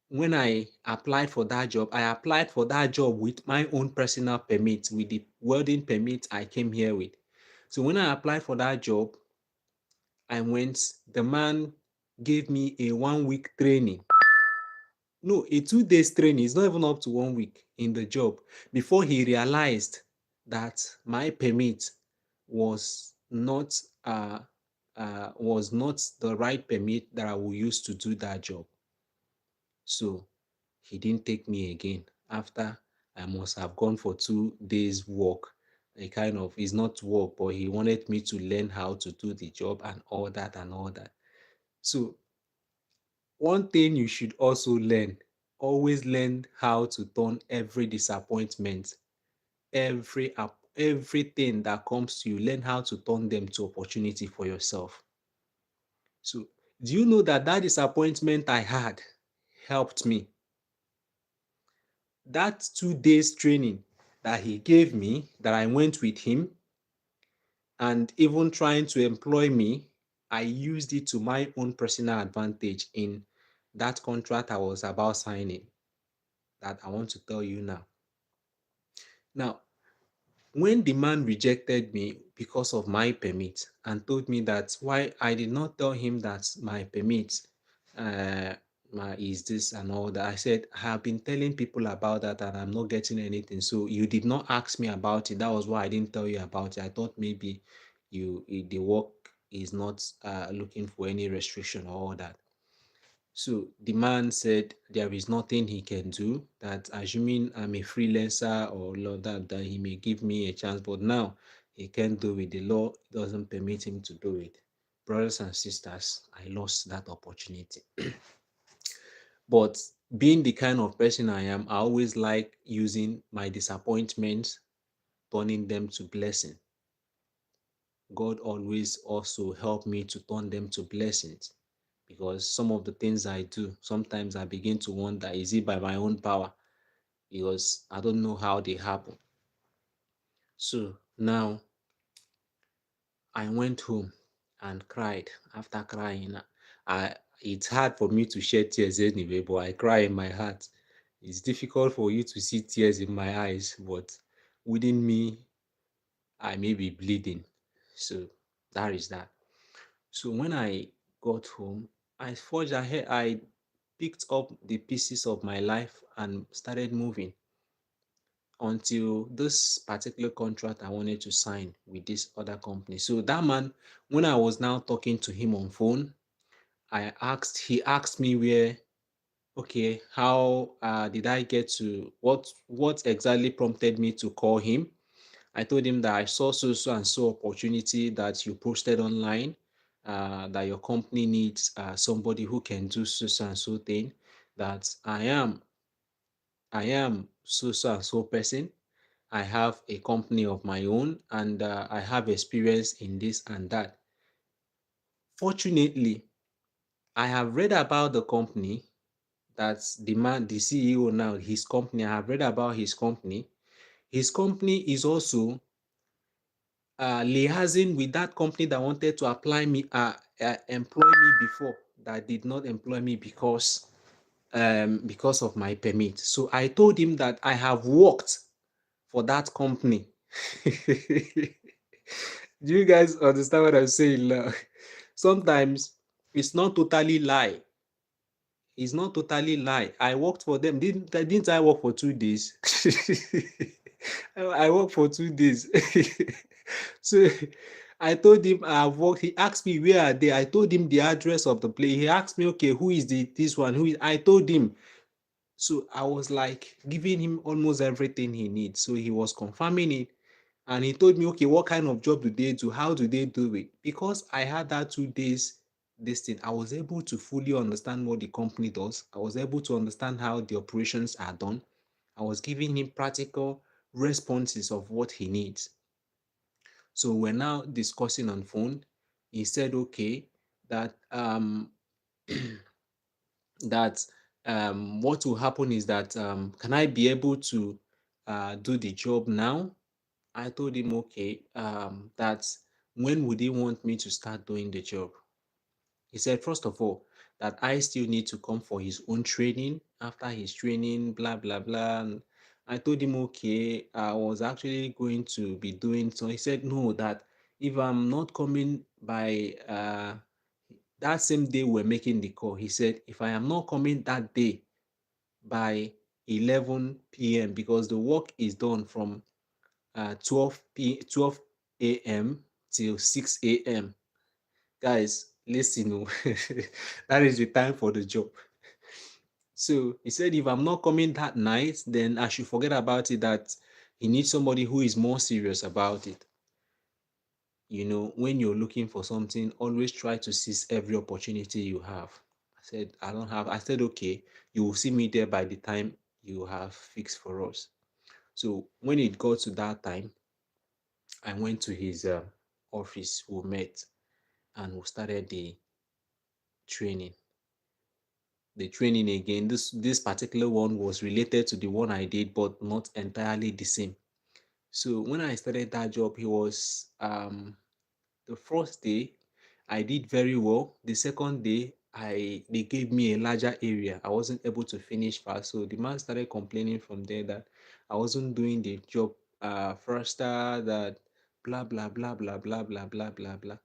when I applied for that job, I applied for that job with my own personal permit, with the welding permit I came here with. So when I applied for that job, I went, the man gave me a 1 week training. No, a 2 days training. It's not even up to 1 week in the job before he realized that my permit was not the right permit that I will use to do that job. So he didn't take me again after I must have gone for 2 days work. A kind of, it's not work, but he wanted me to learn how to do the job and all that and all that. So one thing you should also learn, always learn how to turn every disappointment, everything that comes to you, learn how to turn them to opportunity for yourself. So, do you know that that disappointment I had helped me? That 2 days training that he gave me, that I went with him, and even trying to employ me, I used it to my own personal advantage in that contract I was about signing that I want to tell you now. Now, when the man rejected me because of my permit and told me that why I did not tell him that my permit uh, is this and all that, I said, I have been telling people about that and I'm not getting anything. So you did not ask me about it. That was why I didn't tell you about it. I thought maybe the work is not looking for any restriction or all that. So the man said there is nothing he can do, that assuming I'm a freelancer or all that he may give me a chance, but now he can't do it. The law doesn't permit him to do it. Brothers and sisters, I lost that opportunity. But being the kind of person I am, I always like using my disappointments, turning them to blessing. God always also helped me to turn them to blessings, because some of the things I do, sometimes I begin to wonder, is it by my own power? Because I don't know how they happen. So now I went home and cried. After crying, it's hard for me to shed tears anyway, but I cry in my heart. It's difficult for you to see tears in my eyes, but within me, I may be bleeding. So that is that. So when I got home, I forged ahead. I picked up the pieces of my life and started moving. until this particular contract I wanted to sign with this other company. So that man, when I was now talking to him on phone, he asked me where, okay, how did I get to, what exactly prompted me to call him? I told him that I saw so and so opportunity that you posted online, that your company needs somebody who can do so and so thing, that I am so and so person. I have a company of my own, and I have experience in this and that. Fortunately, I have read about the company. That's the man, the CEO now, his company. I have read about his company. His company is also liaising with that company that wanted to employ me before, that did not employ me because of my permit. So I told him that I have worked for that company. Do you guys understand what I'm saying now? Sometimes it's not totally lie. It's not totally lie. I worked for them. Didn't I work for 2 days? I worked for 2 days. So I told him I have worked. He asked me where are they. I told him the address of the place. He asked me, okay, who is this one? I told him. So I was like giving him almost everything he needs. So he was confirming it. And he told me, okay, what kind of job do they do? How do they do it? Because I had that 2 days, this thing, I was able to fully understand what the company does. I was able to understand how the operations are done. I was giving him practical responses of what he needs. So we're now discussing on phone. He said, okay, that that what will happen is that can I be able to do the job now? I told him, okay, that when would he want me to start doing the job? He said, first of all, that I still need to come for his own training. After his training, blah, blah, blah. And I told him, okay, I was actually going to be doing so. He said, no, that if I'm not coming by that same day we're making the call, he said, if I am not coming that day by 11 p.m., because the work is done from 12 a.m. till 6 a.m. Guys, listen, oh, that is the time for the job. So he said, if I'm not coming that night, then I should forget about it, that he needs somebody who is more serious about it. When you're looking for something, always try to seize every opportunity you have. I said, I said, okay, you will see me there by the time you have fixed for us. So when it got to that time, I went to his office. We met and we started training. The training again. This particular one was related to the one I did, but not entirely the same. So when I started that job, he was the first day I did very well. The second day, they gave me a larger area. I wasn't able to finish fast. So the man started complaining from there that I wasn't doing the job faster, that blah blah blah blah blah blah blah blah blah.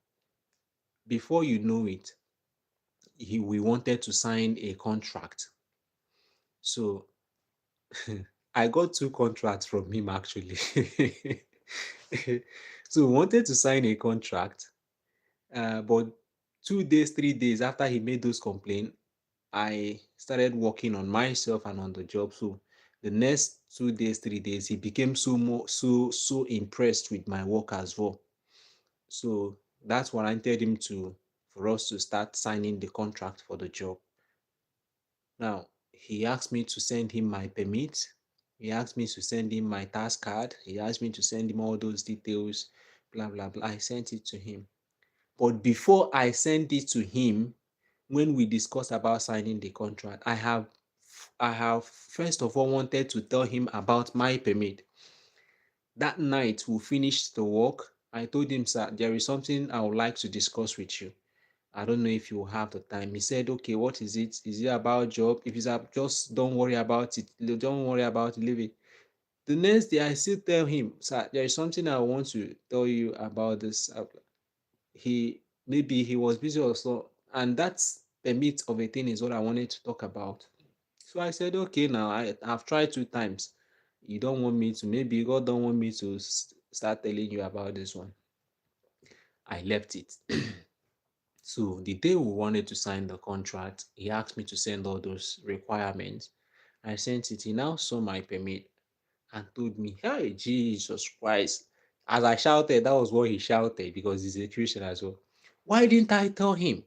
Before you know it, we wanted to sign a contract. So I got 2 contracts from him actually. So we wanted to sign a contract, but 2 days, 3 days after he made those complaints, I started working on myself and on the job. So the next 2 days, 3 days, he became so impressed with my work as well. So that's warranted him for us to start signing the contract for the job. Now, he asked me to send him my permit. He asked me to send him my task card. He asked me to send him all those details, blah, blah, blah. I sent it to him. But before I sent it to him, when we discussed about signing the contract, I have first of all wanted to tell him about my permit. That night we finished the work. I told him, sir, there is something I would like to discuss with you. I don't know if you have the time. He said, okay, what is it? Is it about job? If it's up, just don't worry about it. Don't worry about it. Leave it. The next day, I still tell him, sir, there is something I want to tell you about this. Maybe he was busy or so, and that's the meat of a thing is what I wanted to talk about. So I said, okay, now I've tried 2 times. You don't want me to, maybe God don't want me to start telling you about this one. I left it. So the day we wanted to sign the contract, he asked me to send all those requirements. I sent it. He now saw my permit and told me, "Hey, Jesus Christ." As I shouted, that was what he shouted because he's a Christian as well. Why didn't I tell him?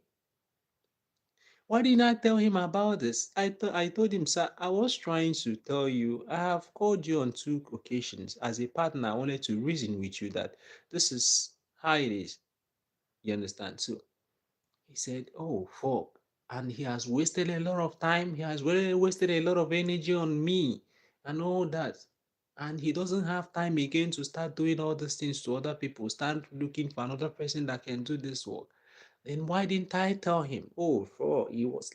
Why didn't I tell him about this? I told him, sir, I was trying to tell you, I have called you on 2 occasions. As a partner, I wanted to reason with you that this is how it is. You understand? So he said, "Oh, fuck." And he has wasted a lot of time. He has really wasted a lot of energy on me and all that. And he doesn't have time again to start doing all these things to other people, start looking for another person that can do this work. Then why didn't I tell him? Oh, fuck. He was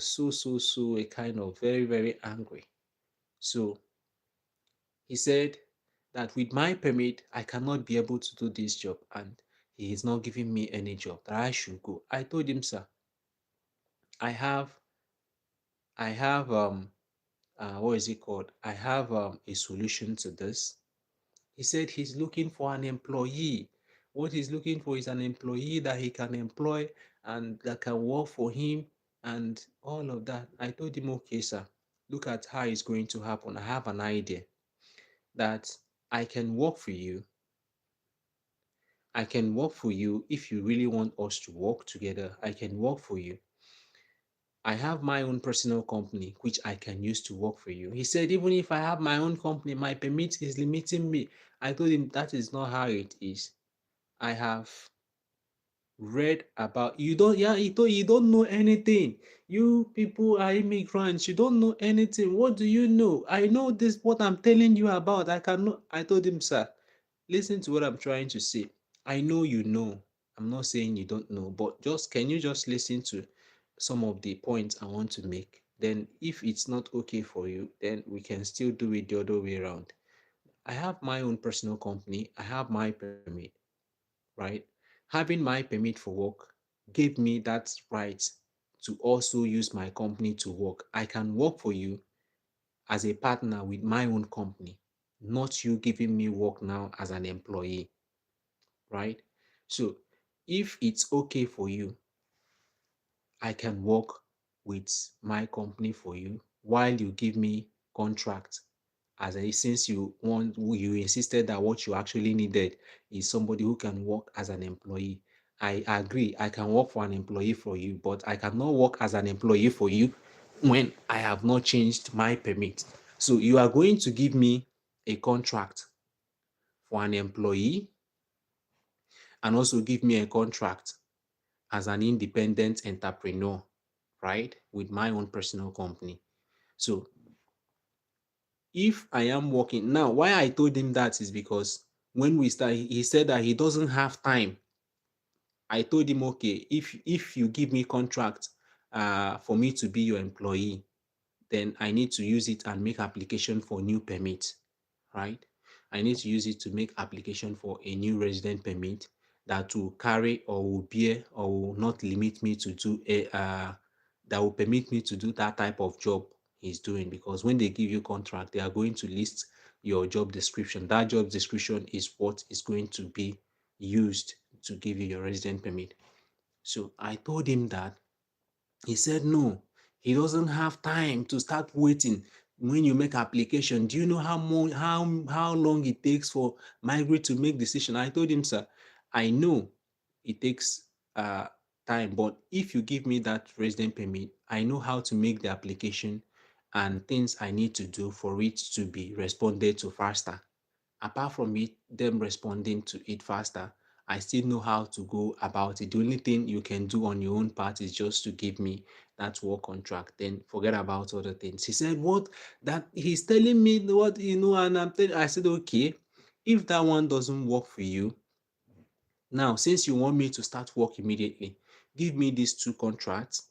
so a kind of very, very angry. So he said that with my permit, I cannot be able to do this job and he is not giving me any job, that I should go. I told him, sir, I have I have what is it called? I have a solution to this. He said he's looking for an employee. What he's looking for is an employee that he can employ and that can work for him and all of that. I told him, okay, sir, look at how it's going to happen. I have an idea that I can work for you. I can work for you if you really want us to work together. I can work for you. I have my own personal company, which I can use to work for you. He said, even if I have my own company, my permit is limiting me. I told him that is not how it is. I have read about you don't yeah he told you don't know anything. You people are immigrants, you don't know anything. What do you know? I know this what I'm telling you about. I cannot. I told him, sir, listen to what I'm trying to say. I know you know. I'm not saying you don't know, but just can you just listen to some of the points I want to make? Then if it's not okay for you, then we can still do it the other way around. I have my own personal company. I have my permit, right? Having my permit for work gave me that right to also use my company to work. I can work for you as a partner with my own company, not you giving me work now as an employee, right? So if it's okay for you, I can work with my company for you while you give me contract. Since you insisted that what you actually needed is somebody who can work as an employee. I agree, I can work for an employee for you, but I cannot work as an employee for you when I have not changed my permit. So you are going to give me a contract for an employee and also give me a contract as an independent entrepreneur, right? With my own personal company. So if I am working now, why I told him that is because when we started, he said that he doesn't have time. I told him, okay, if you give me contract for me to be your employee, then I need to use it and make application for new permit, right? I need to use it to make application for a new resident permit that will carry or will bear or will not limit me to do that will permit me to do that type of job he's doing. Because when they give you contract, they are going to list your job description. That job description is what is going to be used to give you your resident permit. So I told him that. He said no, he doesn't have time to start waiting. When you make application, do you know how long it takes for migrate to make decision? I told him, sir, I know it takes uh time, but if you give me that resident permit, I know how to make the application and things I need to do for it to be responded to faster. Apart from them responding to it faster, I still know how to go about it. The only thing you can do on your own part is just to give me that work contract. Then forget about other things. He said, what? That he's telling me what, and I said, okay, if that one doesn't work for you, now since you want me to start work immediately, give me these 2 contracts.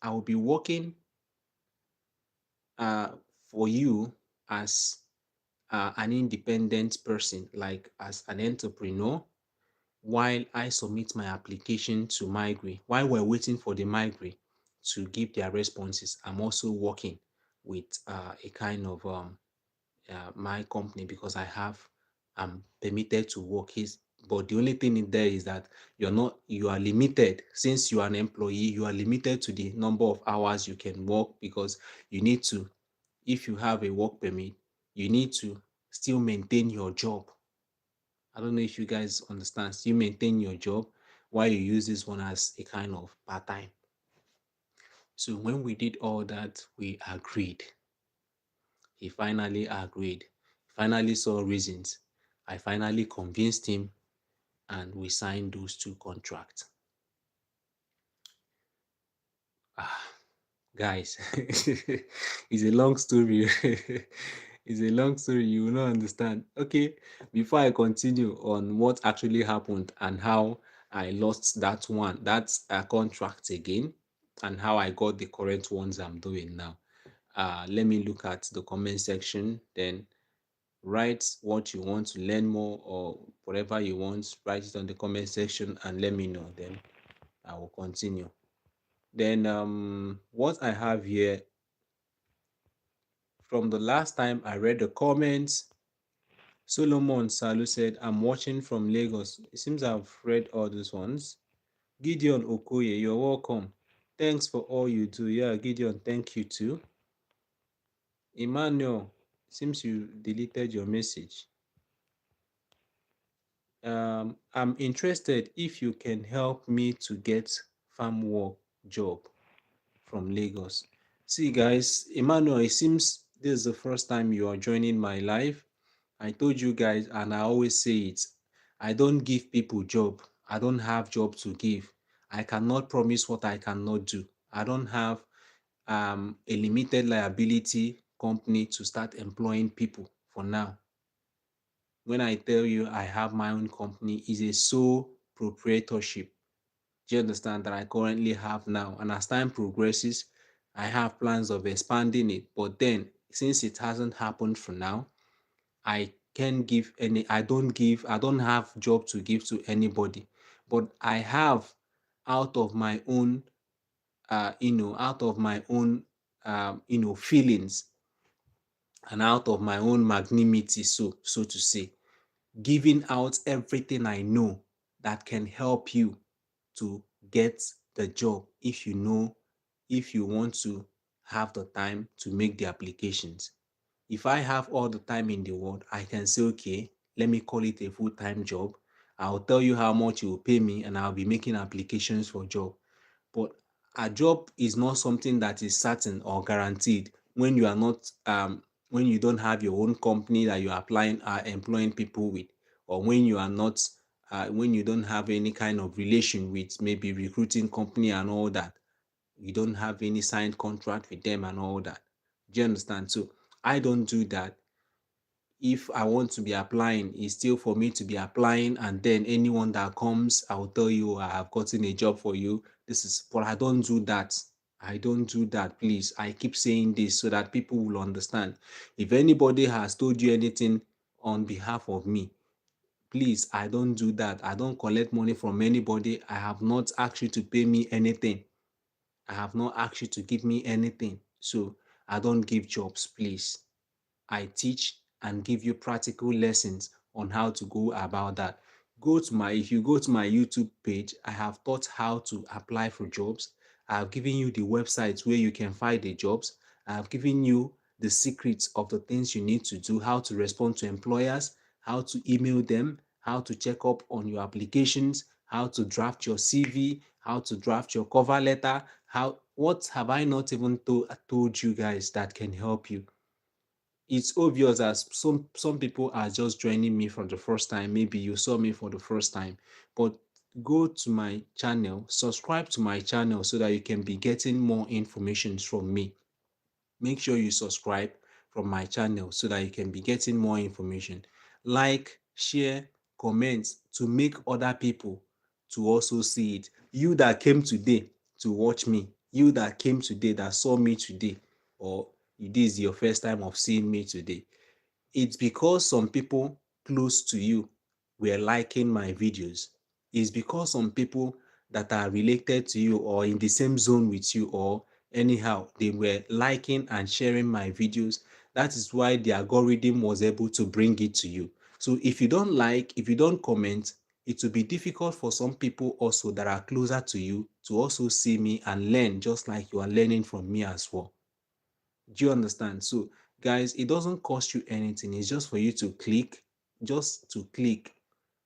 I will be working uh, for you as an independent person, like as an entrepreneur, while I submit my application to Migrate. While we're waiting for the Migrate to give their responses, I'm also working with a kind of my company because I'm permitted to work. But the only thing in there is that you are limited. Since you are an employee, you are limited to the number of hours you can work, because you need to, if you have a work permit, you need to still maintain your job. I don't know if you guys understand. Still maintain your job while you use this one as a kind of part time. So when we did all that, we agreed. He finally agreed. Finally saw reasons. I finally convinced him, and we signed those two contracts. Ah, guys, it's a long story. It's a long story. You will not understand. Okay, before I continue on what actually happened and how I lost that's a contract again, and how I got the current ones I'm doing now. Let me look at the comment section, then write what you want to learn more, or whatever you want, write it on the comment section and let me know. Then I will continue. Then what I have here, from the last time I read the comments, Solomon Salu said, I'm watching from Lagos. It seems I've read all those ones. Gideon Okoye, you're welcome. Thanks for all you do. Yeah, Gideon, thank you too. Emmanuel, seems you deleted your message. I'm interested if you can help me to get farm work job from Lagos. See, guys, Emmanuel, it seems this is the first time you are joining my live. I told you guys, and I always say it, I don't give people job. I don't have job to give. I cannot promise what I cannot do. I don't have a limited liability company to start employing people for now. When I tell you I have my own company, is a sole proprietorship. Do you understand that I currently have now? And as time progresses, I have plans of expanding it. But then, since it hasn't happened for now, I can give any, I don't have job to give to anybody. But I have, out of my own, out of my own, feelings, and out of my own magnanimity, so to say, giving out everything I know that can help you to get the job, if you know, if you want to have the time to make the applications. If I have all the time in the world, I can say, okay, let me call it a full-time job. I'll tell you how much you will pay me, and I'll be making applications for job. But a job is not something that is certain or guaranteed when you are not when you don't have your own company that you are employing people with, or when you are not when you don't have any kind of relation with maybe recruiting company and all that. You don't have any signed contract with them and all that. Do you understand? So I don't do that. If I want to be applying, it's still for me to be applying, and then anyone that comes, I'll tell you I have gotten a job for you. But I don't do that. I don't do that, please. I keep saying this so that people will understand. If anybody has told you anything on behalf of me, please, I don't do that. I don't collect money from anybody. I have not asked you to pay me anything. I have not asked you to give me anything. So I don't give jobs, please. I teach and give you practical lessons on how to go about that. If you go to my YouTube page, I have taught how to apply for jobs. I have given you the websites where you can find the jobs. I have given you the secrets of the things you need to do, how to respond to employers, how to email them, how to check up on your applications, how to draft your CV, how to draft your cover letter. What have I not even told you guys that can help you? It's obvious as some people are just joining me for the first time. Maybe you saw me for the first time, but go to my channel, subscribe to my channel so that you can be getting more information from me. Make sure you subscribe from my channel so that you can be getting more information. Like, share, comment to make other people to also see it. You that came today to watch me, you that came today, that saw me today, or this is your first time of seeing me today, it's because some people close to you were liking my videos. It's because some people that are related to you or in the same zone with you, or anyhow. They were liking and sharing my videos. That is why the algorithm was able to bring it to you. So if you don't like, if you don't comment, it will be difficult for some people also that are closer to you to also see me and learn just like you are learning from me as well. Do you understand? So, guys, it doesn't cost you anything. It's just for you to click, just to click.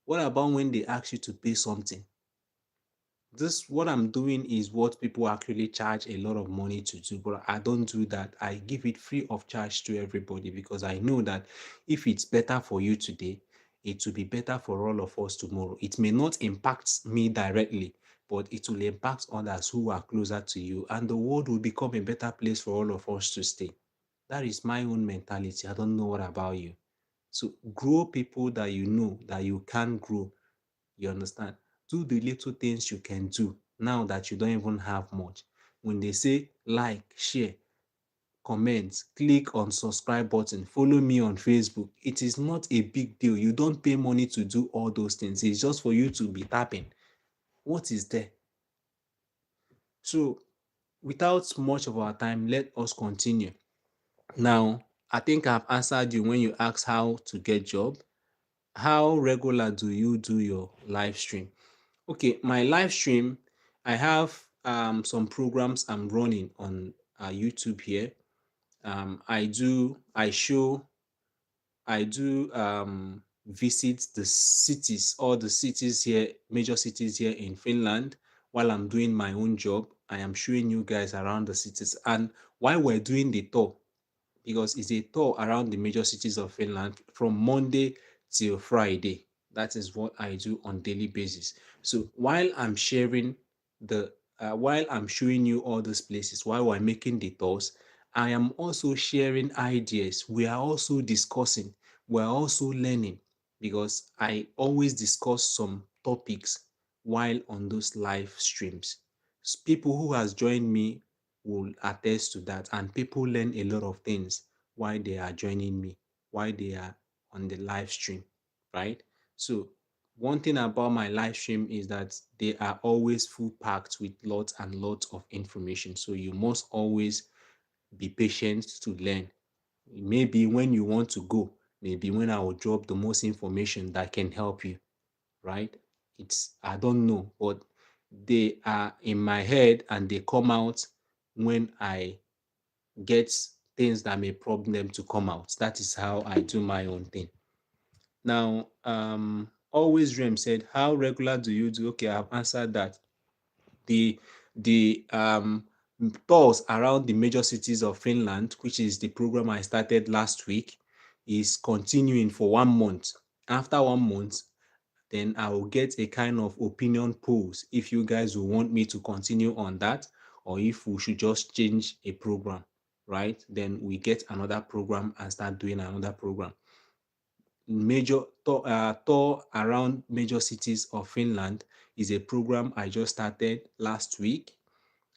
What about when they ask you to pay something? This, what I'm doing is what people actually charge a lot of money to do, but I don't do that. I give it free of charge to everybody because I know that if it's better for you today, it will be better for all of us tomorrow. It may not impact me directly, but it will impact others who are closer to you, and the world will become a better place for all of us to stay. That is my own mentality. I don't know what about you. So grow people that you know that you can grow. You understand? Do the little things you can do now that you don't even have much. When they say like, share, comment, click on subscribe button, follow me on Facebook, it is not a big deal. You don't pay money to do all those things. It's just for you to be tapping. What is there? So, without much of our time, let us continue. Now, I think I've answered you when you asked how to get job. How regular do you do your live stream? Okay, my live stream, I have some programs I'm running on YouTube here. I do visit the cities, all the cities here, major cities here in Finland while I'm doing my own job. I am showing you guys around the cities. And while we're doing the tour, because it's a tour around the major cities of Finland from Monday till Friday. That is what I do on daily basis. So while I'm showing you all these places, while we're making the tours, I am also sharing ideas. We are also discussing. We are also learning because I always discuss some topics while on those live streams. People who has joined me will attest to that, and people learn a lot of things while they are joining me, while they are on the live stream, right? So one thing about my live stream is that they are always full packed with lots and lots of information. So you must always be patient to learn. Maybe when you want to go, maybe when I will drop the most information that can help you, right? It's, I don't know, but they are in my head and they come out when I get things that may prompt them to come out. That is how I do my own thing. Now, always Rem said, how regular do you do? Okay, I've answered that. The the tours around the major cities of Finland, which is the program I started last week, is continuing for 1 month. After 1 month, then I will get a kind of opinion polls if you guys will want me to continue on that or if we should just change a program, right? Then we get another program and start doing another program. Tour around major cities of Finland is a program I just started last week,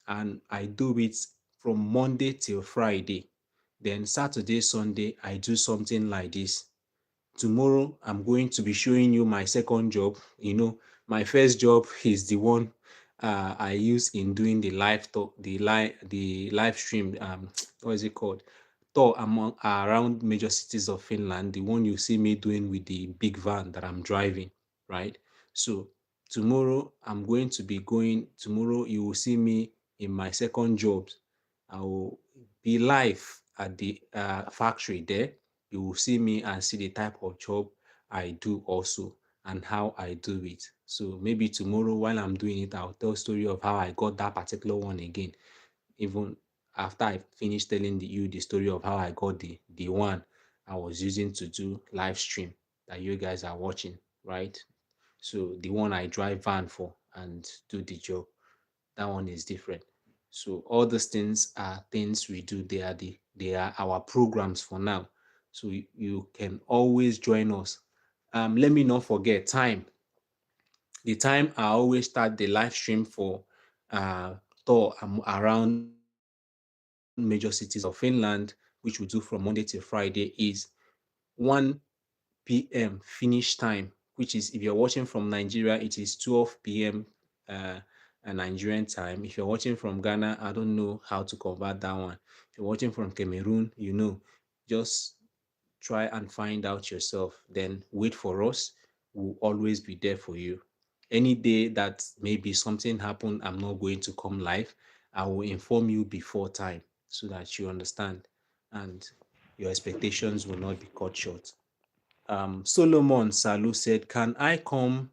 and I do it from Monday till Friday. Then Saturday, Sunday, I do something like this. Tomorrow I'm going to be showing you my second job. My first job is the one I use in doing the live talk, the live stream. What is it called? Tour among around major cities of Finland. The one you see me doing with the big van that I'm driving, right? So tomorrow I'm going to be going. Tomorrow you will see me in my second job. I will be live at the factory there. You will see me and see the type of job I do also and how I do it. So maybe tomorrow while I'm doing it, I'll tell a story of how I got that particular one again. Even after I finish telling you the story of how I got the one I was using to do live stream that you guys are watching, right? So the one I drive van for and do the job, that one is different. So all these things are things we do. They are our programs for now. So you can always join us. Let me not forget time. The time I always start the live stream for tour around major cities of Finland, which we do from Monday to Friday, is 1 p.m. finish time, which is if you're watching from Nigeria, it is 12 p.m. Nigerian time. If you're watching from Ghana, I don't know how to convert that one. If you're watching from Cameroon, just try and find out yourself. Then wait for us. We'll always be there for you. Any day that maybe something happened, I'm not going to come live, I will inform you before time so that you understand and your expectations will not be cut short. Solomon Salu said, "Can I come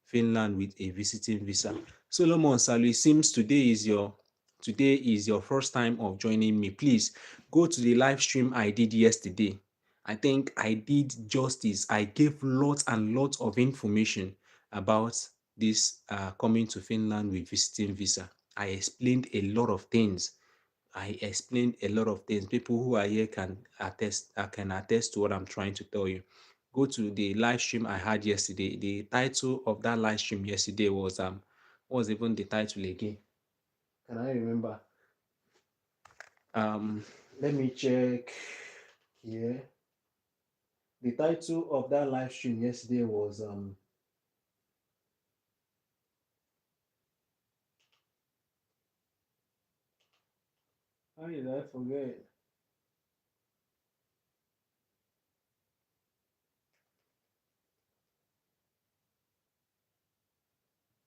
Finland with a visiting visa?" Solomon Salu, it seems today is your first time of joining me. Please go to the live stream I did yesterday. I think I did justice. I gave lots and lots of information about this coming to Finland with visiting visa. I explained a lot of things. People who are here can attest to what I'm trying to tell you. Go to the live stream I had yesterday. The title of that live stream yesterday was what was even the title again? Can I remember? Let me check here. The title of that live stream yesterday was how did I forget?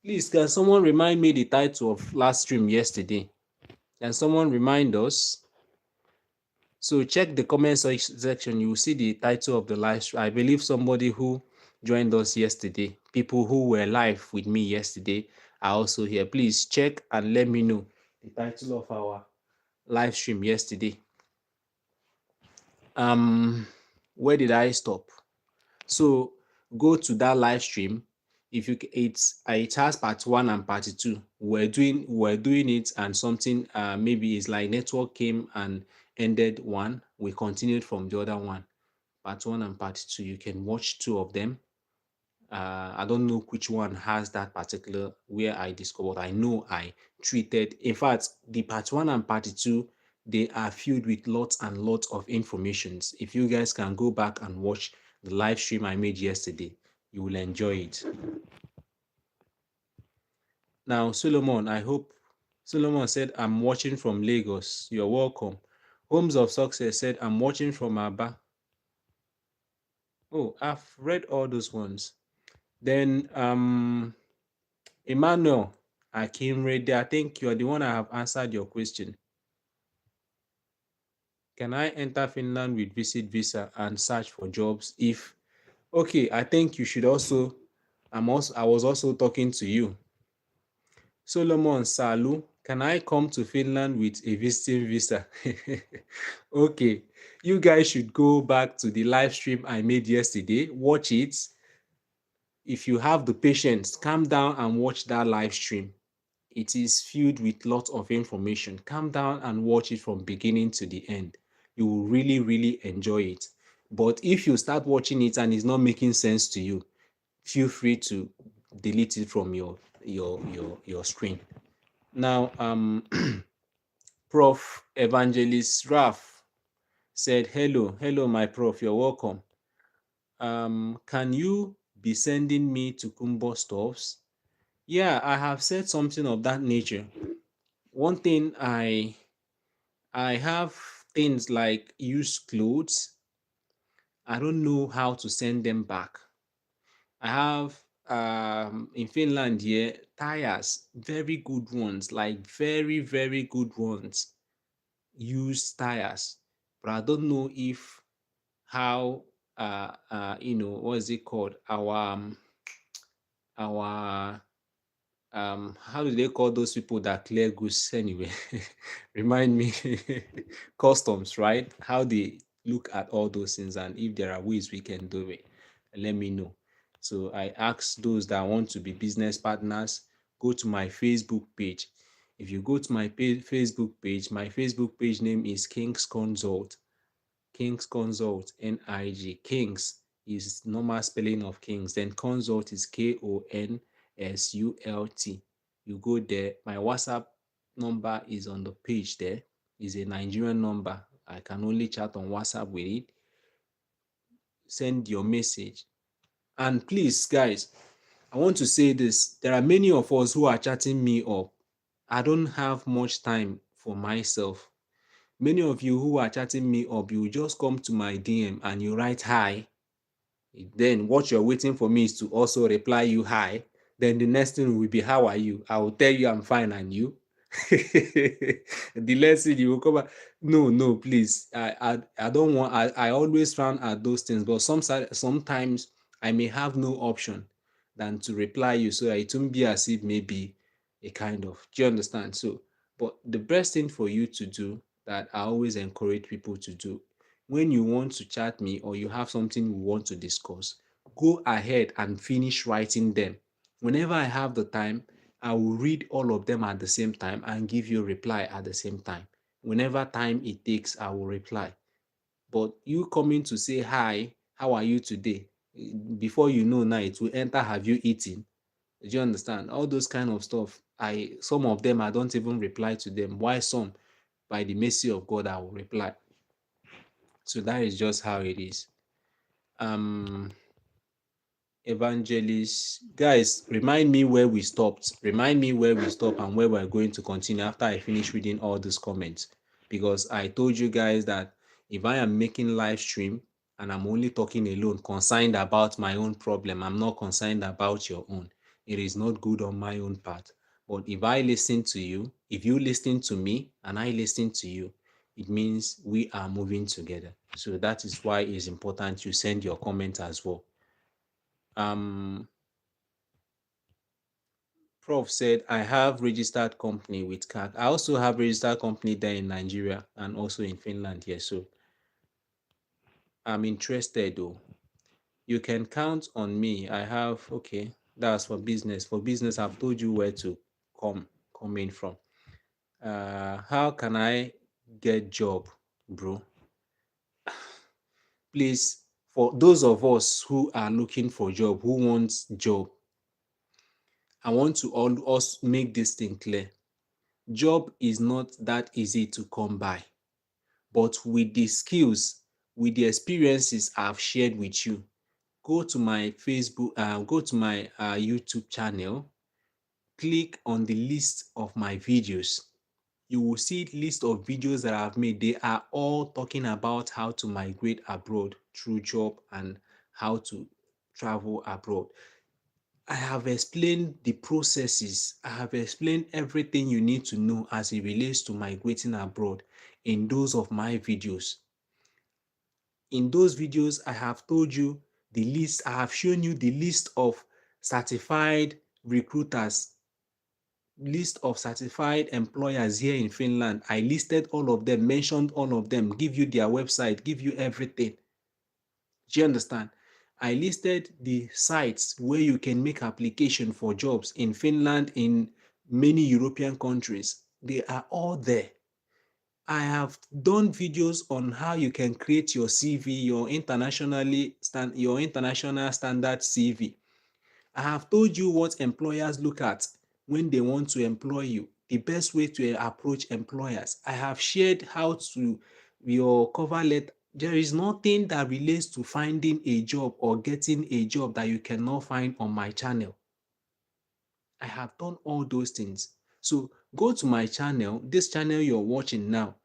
Please, can someone remind me the title of last stream yesterday? Can someone remind us? So check the comment section. You will see the title of the live stream. I believe somebody who joined us yesterday, people who were live with me yesterday, are also here. Please check and let me know the title of our live stream yesterday. Where did I stop? So go to that live stream. If you it has part 1 and part 2. We're doing it, and something maybe it's like network came and ended one. We continued from the other one. Part 1 and part 2. You can watch two of them. I don't know which one has that particular where I discovered. I know I treated, in fact, the part 1 and part 2, they are filled with lots and lots of informations. If you guys can go back and watch the live stream I made yesterday, you will enjoy it. Now, Solomon said, "I'm watching from Lagos. You're welcome." Homes of Success said, "I'm watching from Aba." Oh, I've read all those ones. Then Emmanuel Akinrede, I think you are the one I have answered your question. Can I enter Finland with visit visa and search for jobs? Okay, I think you should also. I was also talking to you. Solomon Salu, can I come to Finland with a visiting visa? Okay, you guys should go back to the live stream I made yesterday. Watch it. If you have the patience, calm down and watch that live stream. It is filled with lots of information. Calm down and watch it from beginning to the end. You will really, really enjoy it. But if you start watching it and it's not making sense to you, feel free to delete it from your screen. Now, Prof. Evangelist Raf said, hello, my prof, you're welcome. Can you be sending me to Kumbo stuffs? Yeah, I have said something of that nature. One thing I have things like used clothes. I don't know how to send them back. I have in Finland here tires, very good ones, like very, very good ones, used tires. But I don't know if how what is it called? Our how do they call those people that clear goods anyway? Remind me. Customs, right? How they look at all those things, and if there are ways we can do it, let me know. So I ask those that want to be business partners, go to my Facebook page. If you go to my Facebook page name is Kings Consult. Kings Consult, Nig. Kings is normal spelling of Kings. Then Consult is Konsult. You go there. My WhatsApp number is on the page there. It's a Nigerian number. I can only chat on WhatsApp with it. Send your message. And please, guys, I want to say this. There are many of us who are chatting me up. I don't have much time for myself. Many of you who are chatting me up, you just come to my DM and you write hi. Then what you're waiting for me is to also reply you hi. Then the next thing will be, how are you? I will tell you I'm fine, and you? The next thing you will come back. No, no, please. I don't want, I always frown at those things, but sometimes I may have no option than to reply you, so that it won't be as if maybe a kind of, do you understand? So, but the best thing for you to do, that I always encourage people to do, when you want to chat me or you have something you want to discuss, go ahead and finish writing them. Whenever I have the time, I will read all of them at the same time and give you a reply at the same time. Whenever time it takes, I will reply. But you coming to say hi, how are you today? Before you know now, it will enter, have you eaten? Do you understand? All those kind of stuff. Some of them I don't even reply to them. Why some? By the mercy of God, I will reply. So that is just how it is. Um Evangelist, guys, remind me where we stopped. Remind me where we stopped and where we're going to continue after I finish reading all these comments. Because I told you guys that if I am making live stream and I'm only talking alone, concerned about my own problem, I'm not concerned about your own. It is not good on my own part. But if I listen to you, if you listen to me and I listen to you, it means we are moving together. So that is why it's important you send your comment as well. um Prof said, I have registered company with CAC. I also have registered company there in Nigeria and also in Finland here. So I'm interested though. You can count on me. I have, okay, that's for business. For business, I've told you where to come in from. How can I get job, bro? Please, for those of us who are looking for job, who wants job, I want to all us make this thing clear. Job is not that easy to come by, but with the skills, with the experiences I've shared with you, go to my Facebook, go to my YouTube channel, click on the list of my videos. You will see list of videos that I've made. They are all talking about how to migrate abroad through job and how to travel abroad. I have explained the processes. I have explained everything you need to know as it relates to migrating abroad in those of my videos. In those videos, I have told you the list, I have shown you the list of certified recruiters, list of certified employers here in Finland. I listed all of them, mentioned all of them, give you their website, give you everything. Do you understand? I listed the sites where you can make application for jobs in Finland, in many European countries. They are all there. I have done videos on how you can create your CV, your international standard CV. I have told you what employers look at when they want to employ you, the best way to approach employers. I have shared how to your cover letter. There is nothing that relates to finding a job or getting a job that you cannot find on my channel. I have done all those things. So go to my channel, this channel you're watching now.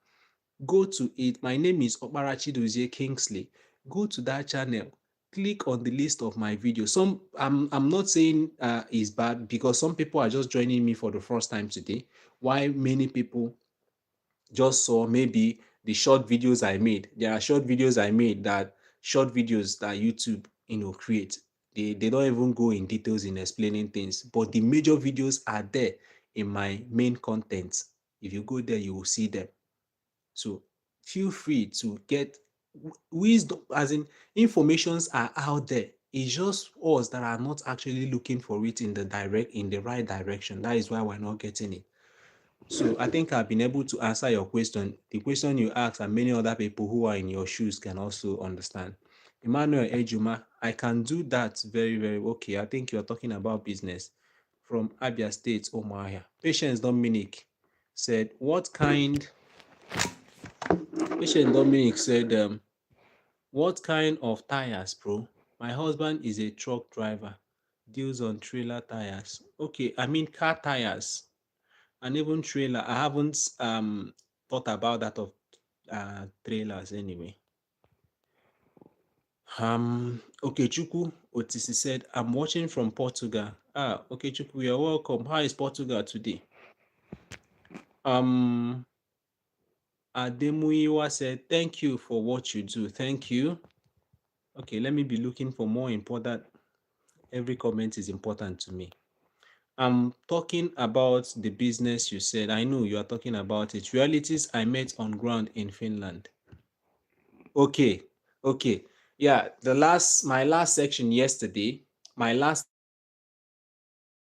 Go to it. My name is Oparachi Dozie Kingsley. Go to that channel. Click on the list of my videos. I'm not saying is bad, because some people are just joining me for the first time today. Why many people just saw maybe the short videos I made. There are short videos I made, that short videos that YouTube create. They don't even go in details in explaining things, but the major videos are there in my main content. If you go there, you will see them. So feel free to get wisdom, as in informations are out there. It's just us that are not actually looking for it in the right direction. That is why we're not getting it. So I think I've been able to answer your question, the question you asked, and many other people who are in your shoes can also understand. Emmanuel Ejuma, I can do that very, very okay. I think you're talking about business. From Abia State, Omahia. Patience Dominic said, Patient Dominic said, what kind of tires, bro? My husband is a truck driver. deals on trailer tires. Okay, I mean car tires and even trailer. I haven't thought about that of trailers anyway. Okay, Chuku Otisi said, I'm watching from Portugal. Okay, Chuku, you're welcome. How is Portugal today? Um, Ademuyiwa said, thank you for what you do. Thank you. Okay, let me be looking for more important. Every comment is important to me. I'm talking about the business you said. I know you are talking about it. Realities I met on ground in Finland. Okay, okay. Yeah, my last section yesterday, my last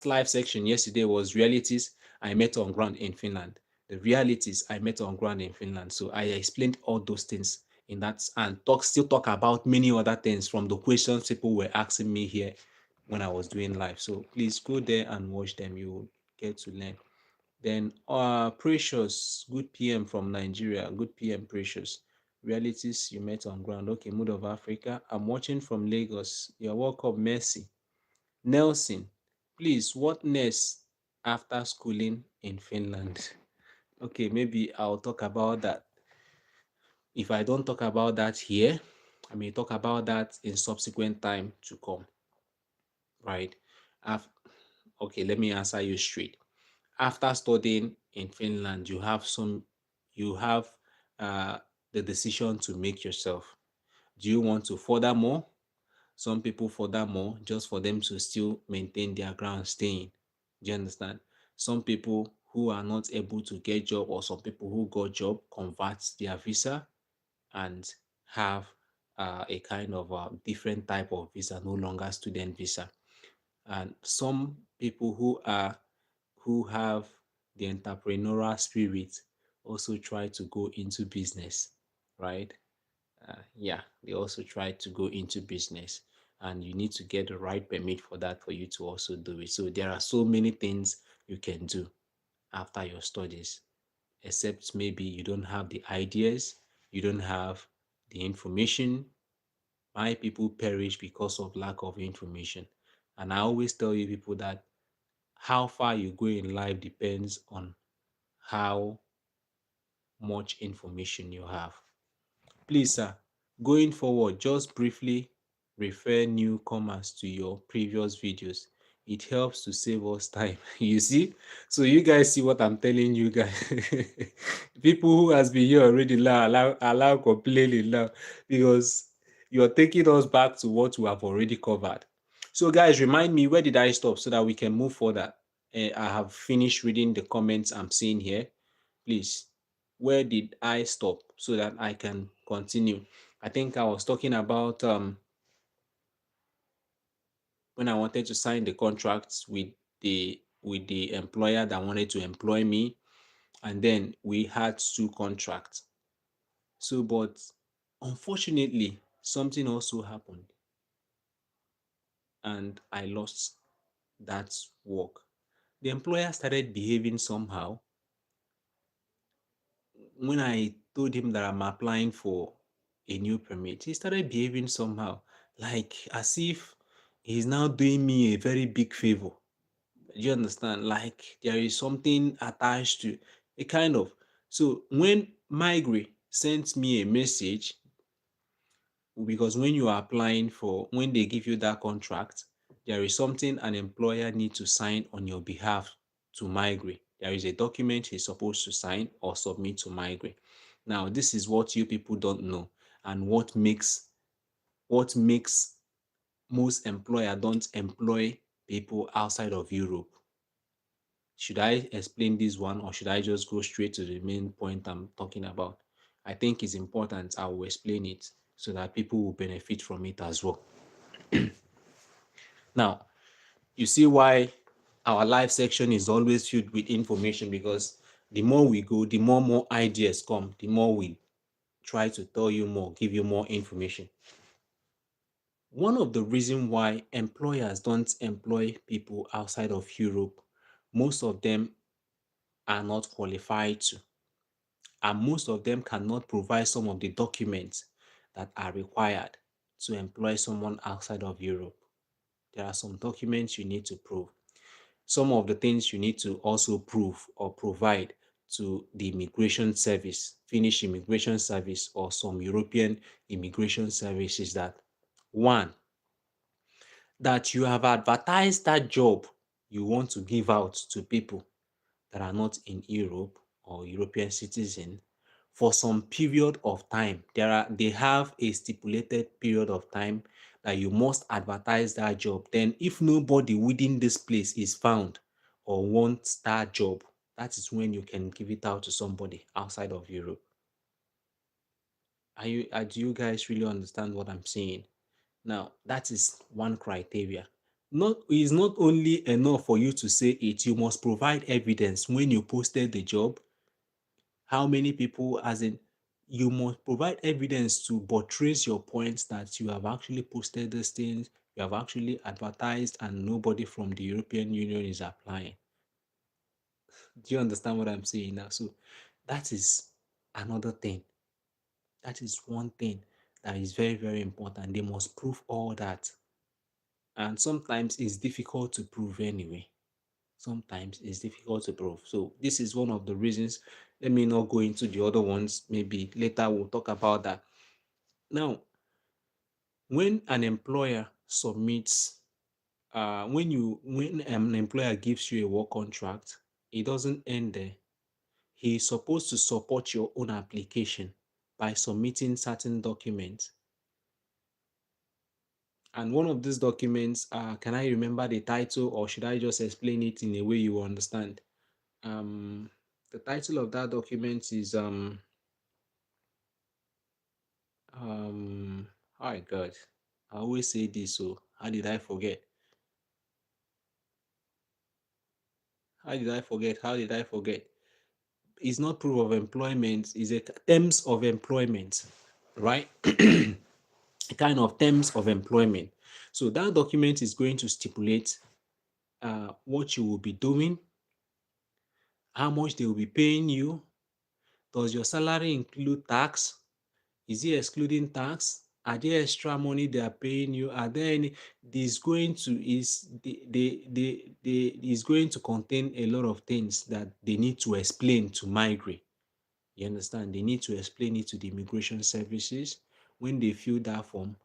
live section yesterday was realities I met on ground in Finland. The realities I met on ground in Finland. So I explained all those things in that and still talk about many other things from the questions people were asking me here when I was doing live. So please go there and watch them. You will get to learn. Then Precious, good PM from Nigeria. Good PM, Precious. Realities you met on ground. Okay, Mood of Africa. I'm watching from Lagos. You're welcome, Mercy. Nelson, please, what next after schooling in Finland? Okay, maybe I'll talk about that. If I don't talk about that here, I may talk about that in subsequent time to come, right? Okay, let me answer you straight. After studying in Finland, you have uh, the decision to make yourself. Do you want to further more? Some people further more just for them to still maintain their ground staying. Do you understand? Some people who are not able to get job or some people who got job convert their visa and have a kind of different type of visa, no longer student visa. And some people who have the entrepreneurial spirit also try to go into business, right? Yeah, they also try to go into business, and you need to get the right permit for that for you to also do it. So there are so many things you can do after your studies, except maybe you don't have the ideas, you don't have the information. My people perish because of lack of information. And I always tell you people that how far you go in life depends on how much information you have. Please, sir, going forward, just briefly refer newcomers to your previous videos. It helps to save us time. You see? So you guys see what I'm telling you guys. People who has been here already allow complaining now because you're taking us back to what we have already covered. So guys, remind me, where did I stop so that we can move further? I have finished reading the comments I'm seeing here. Please, where did I stop so that I can continue? I think I was talking about when I wanted to sign the contracts with the employer that wanted to employ me, and then we had two contracts. So, but unfortunately, something also happened, and I lost that work. The employer started behaving somehow when I told him that I'm applying for a new permit. He started behaving somehow, like as if he's now doing me a very big favor. Do you understand? Like there is something attached to a kind of. So when Migrate sent me a message, because when you are applying for, when they give you that contract, there is something an employer needs to sign on your behalf to Migrate. There is a document he's supposed to sign or submit to Migrate. Now, this is what you people don't know, and what makes most employer don't employ people outside of Europe. Should I explain this one or should I just go straight to the main point I'm talking about? I think it's important. I will explain it so that people will benefit from it as well. Now, you see why our live section is always filled with information, because the more we go, the more ideas come, the more we try to tell you more, give you more information. One of the reasons why employers don't employ people outside of Europe, most of them are not qualified to, and most of them cannot provide some of the documents that are required to employ someone outside of Europe. There are some documents you need to prove. Some of the things you need to also prove or provide to the immigration service, Finnish immigration service, or some European immigration service is that one, that you have advertised that job you want to give out to people that are not in Europe or European citizen for some period of time. They have a stipulated period of time that you must advertise that job. Then if nobody within this place is found or wants that job, that is when you can give it out to somebody outside of Europe. Do you guys really understand what I'm saying? Now, that is one criteria. It's not only enough for you to say it, you must provide evidence when you posted the job. How many people, as in, you must provide evidence to buttress your points that you have actually posted these things, you have actually advertised, and nobody from the European Union is applying. Do you understand what I'm saying now? So, that is another thing. That is one thing that is very, very important. They must prove all that. And sometimes it's difficult to prove anyway. Sometimes it's difficult to prove. So this is one of the reasons. Let me not go into the other ones. Maybe later we'll talk about that. Now, when an employer submits, when an employer gives you a work contract, it doesn't end there. He is supposed to support your own application by submitting certain documents. And one of these documents, can I remember the title, or should I just explain it in a way you understand? Um, the title of that document is um oh my god, I always say this, so how did I forget? How did I forget? How did I forget? It's not proof of employment, it's a terms of employment, right? A kind of terms of employment. So that document is going to stipulate what you will be doing, how much they will be paying you. Does your salary include tax? Is it excluding tax? Are there extra money they are paying you? Are there any? This going to is they is going to contain a lot of things that they need to explain to migrate. You understand? They need to explain it to the immigration services. When they fill that form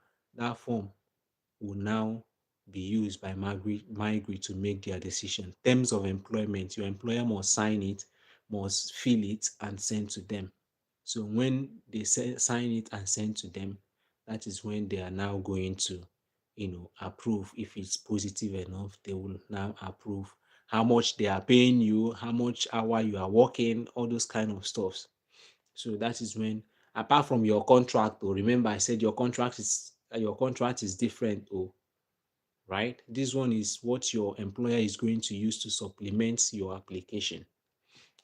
will now be used by migrate to make their decision. Terms of employment, your employer must sign it, must fill it, and send to them. So when they sign it and send to them, that is when they are now going to, approve. If it's positive enough, they will now approve how much they are paying you, how much hour you are working, all those kind of stuffs. So that is when, apart from your contract, or remember I said your contract is different, right? This one is what your employer is going to use to supplement your application.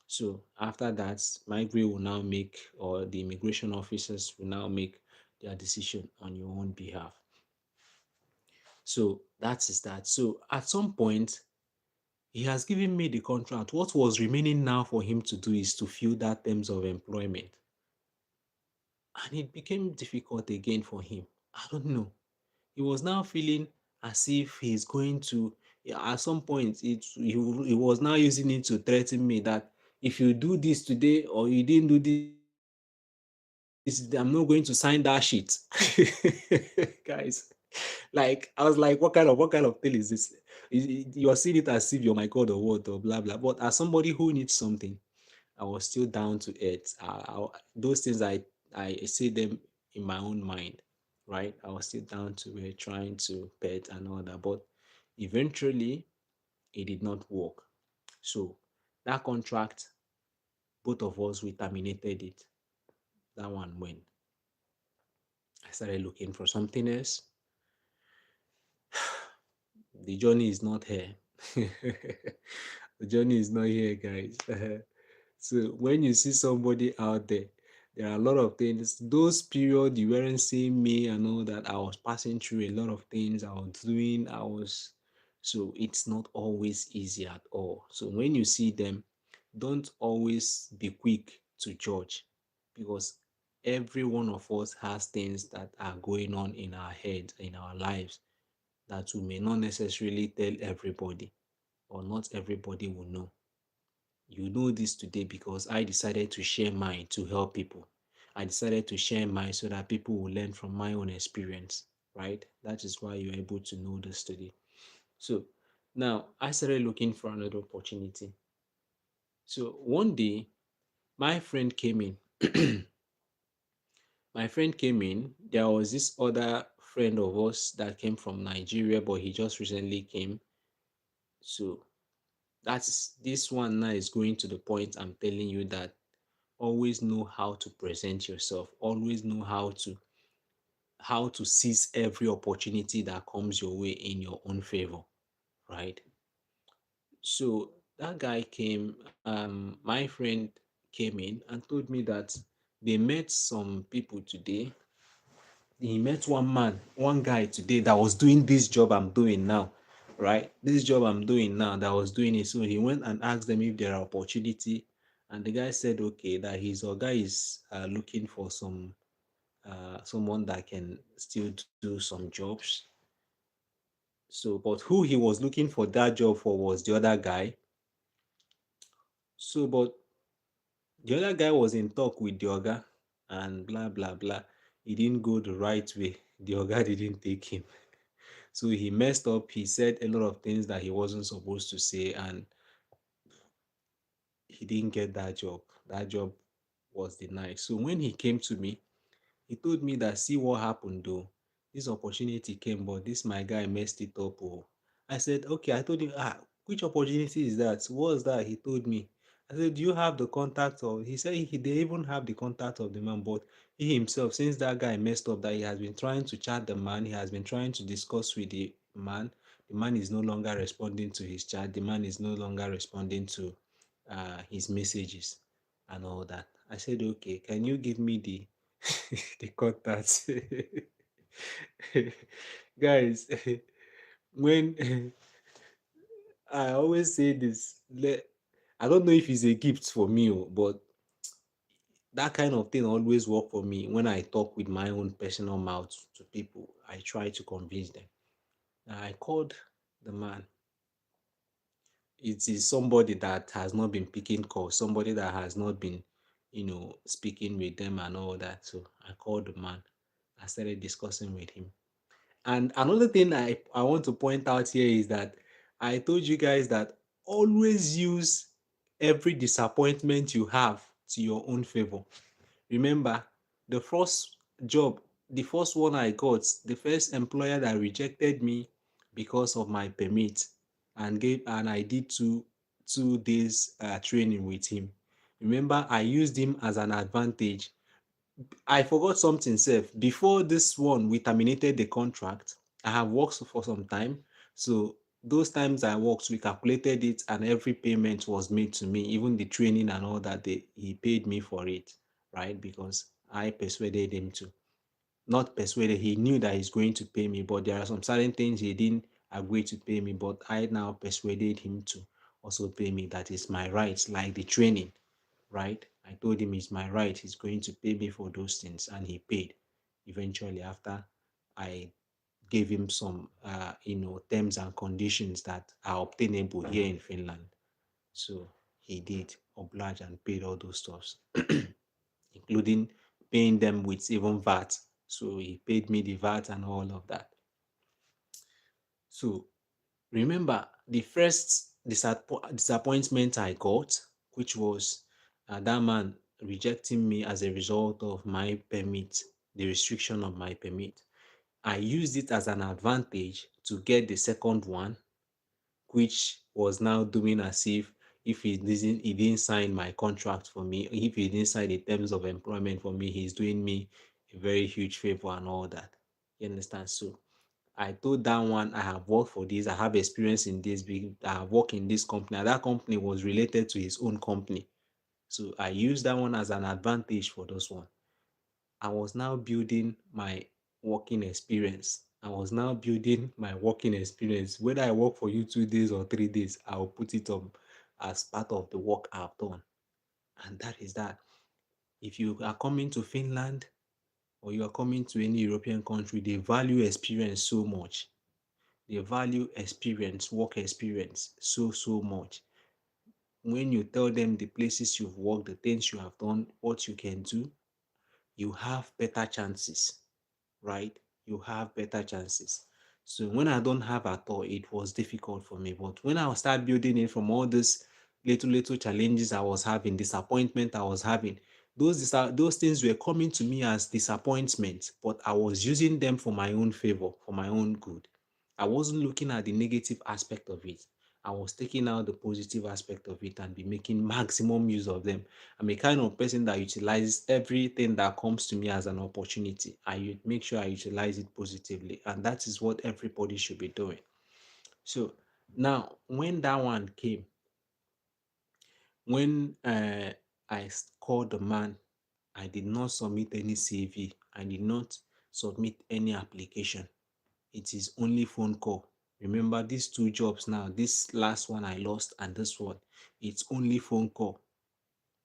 So after that, migrate will now make, or the immigration officers will now make their decision on your own behalf. So that is that. So at some point, he has given me the contract. What was remaining now for him to do is to fill that terms of employment. And it became difficult again for him. I don't know. He was now feeling as if he's going to, yeah, at some point, he was now using it to threaten me that if you do this today or you didn't do this, I'm not going to sign that sheet. Guys, like I was like, what kind of thing is this? You are seeing it as if you're my god or what, or blah blah. But as somebody who needs something, I was still down to earth. Those things I say them in my own mind, right? I was still down to it, trying to pet and all that, but eventually it did not work. So that contract, both of us, we terminated it. That one went. I started looking for something else. The journey is not here. The journey is not here, guys. So when you see somebody out there, there are a lot of things. Those period you weren't seeing me and all that, I was passing through a lot of things. So it's not always easy at all. So when you see them, don't always be quick to judge, because every one of us has things that are going on in our head, in our lives, that we may not necessarily tell everybody, or not everybody will know. You know this today because I decided to share mine to help people. I decided to share mine so that people will learn from my own experience, right? That is why you're able to know this today. So now I started looking for another opportunity. So one day, my friend came in. My friend came in. There was this other friend of us that came from Nigeria, but he just recently came. So that's this one now is going to the point I'm telling you that always know how to present yourself. Always know how to seize every opportunity that comes your way in your own favor, right? So that guy came, my friend came in and told me that they met some people today. He met one man, one guy today that was doing this job I'm doing now, right? This job I'm doing now that was doing it. So he went and asked them if there are opportunity, and the guy said okay that his guy is looking for someone that can still do some jobs. So, but who he was looking for that job for was the other guy. So, but the other guy was in talk with the Oga and blah blah blah. He didn't go the right way. The Oga didn't take him. So he messed up. He said a lot of things that he wasn't supposed to say, and he didn't get that job. That job was denied. So when he came to me, he told me that see what happened though. This opportunity came, but this my guy messed it up. Oh. I said, okay. I told him, which opportunity is that? What was that? He told me. I said, do you have the contact of? He said they even have the contact of the man, but he himself, since that guy messed up, that he has been trying to chat the man, he has been trying to discuss with the man. The man is no longer responding to his chat. The man is no longer responding to his messages and all that. I said, okay, can you give me the the contacts? Guys, when I always say this, I don't know if it's a gift for me, but that kind of thing always work for me. When I talk with my own personal mouth to people, I try to convince them. I called the man. It is somebody that has not been picking calls, somebody that has not been, speaking with them and all that. So I called the man. I started discussing with him. And another thing I want to point out here is that I told you guys that always use every disappointment you have to your own favor. Remember, the first job, the first one I got, the first employer that rejected me because of my permit and I did two days training with him. Remember, I used him as an advantage. I forgot something, Seth. Before this one, we terminated the contract. I have worked for some time. So those times I worked, we calculated it and every payment was made to me, even the training and all that. He paid me for it, right? Because I persuaded him to. Not persuaded, he knew that he's going to pay me, but there are some certain things he didn't agree to pay me, but I now persuaded him to also pay me. That is my right, like the training, right? I told him it's my right. He's going to pay me for those things, and he paid eventually after I gave him some, terms and conditions that are obtainable here in Finland. So he did oblige and paid all those stuffs, including paying them with even VAT. So he paid me the VAT and all of that. So remember the first disappointment I got, which was that man rejecting me as a result of my permit, the restriction of my permit. I used it as an advantage to get the second one, which was now doing as if he didn't sign my contract for me, if he didn't sign the terms of employment for me, he's doing me a very huge favor and all that. You understand? So I told that one, I have worked for this, I have experience in this, I have worked in this company, and that company was related to his own company. So I used that one as an advantage for those one. I was now building my working experience. I was now building my working experience. Whether I work for you 2 days or 3 days, I'll put it up as part of the work I've done. And that is that. If you are coming to Finland or you are coming to any European country, they value experience so much. They value experience, work experience so much. When you tell them the places you've worked, the things you have done, what you can do, you have better chances, right? You have better chances. So when I don't have at all, it was difficult for me. But when I start building it from all these little challenges I was having, disappointment I was having, those things were coming to me as disappointment, but I was using them for my own favor, for my own good. I wasn't looking at the negative aspect of it. I was taking out the positive aspect of it and be making maximum use of them. I'm a kind of person that utilizes everything that comes to me as an opportunity. I make sure I utilize it positively, and that is what everybody should be doing. So now, when that one came, when called the man, I did not submit any CV. I did not submit any application. It is only phone call. Remember these two jobs now, this last one I lost and this one, it's only phone call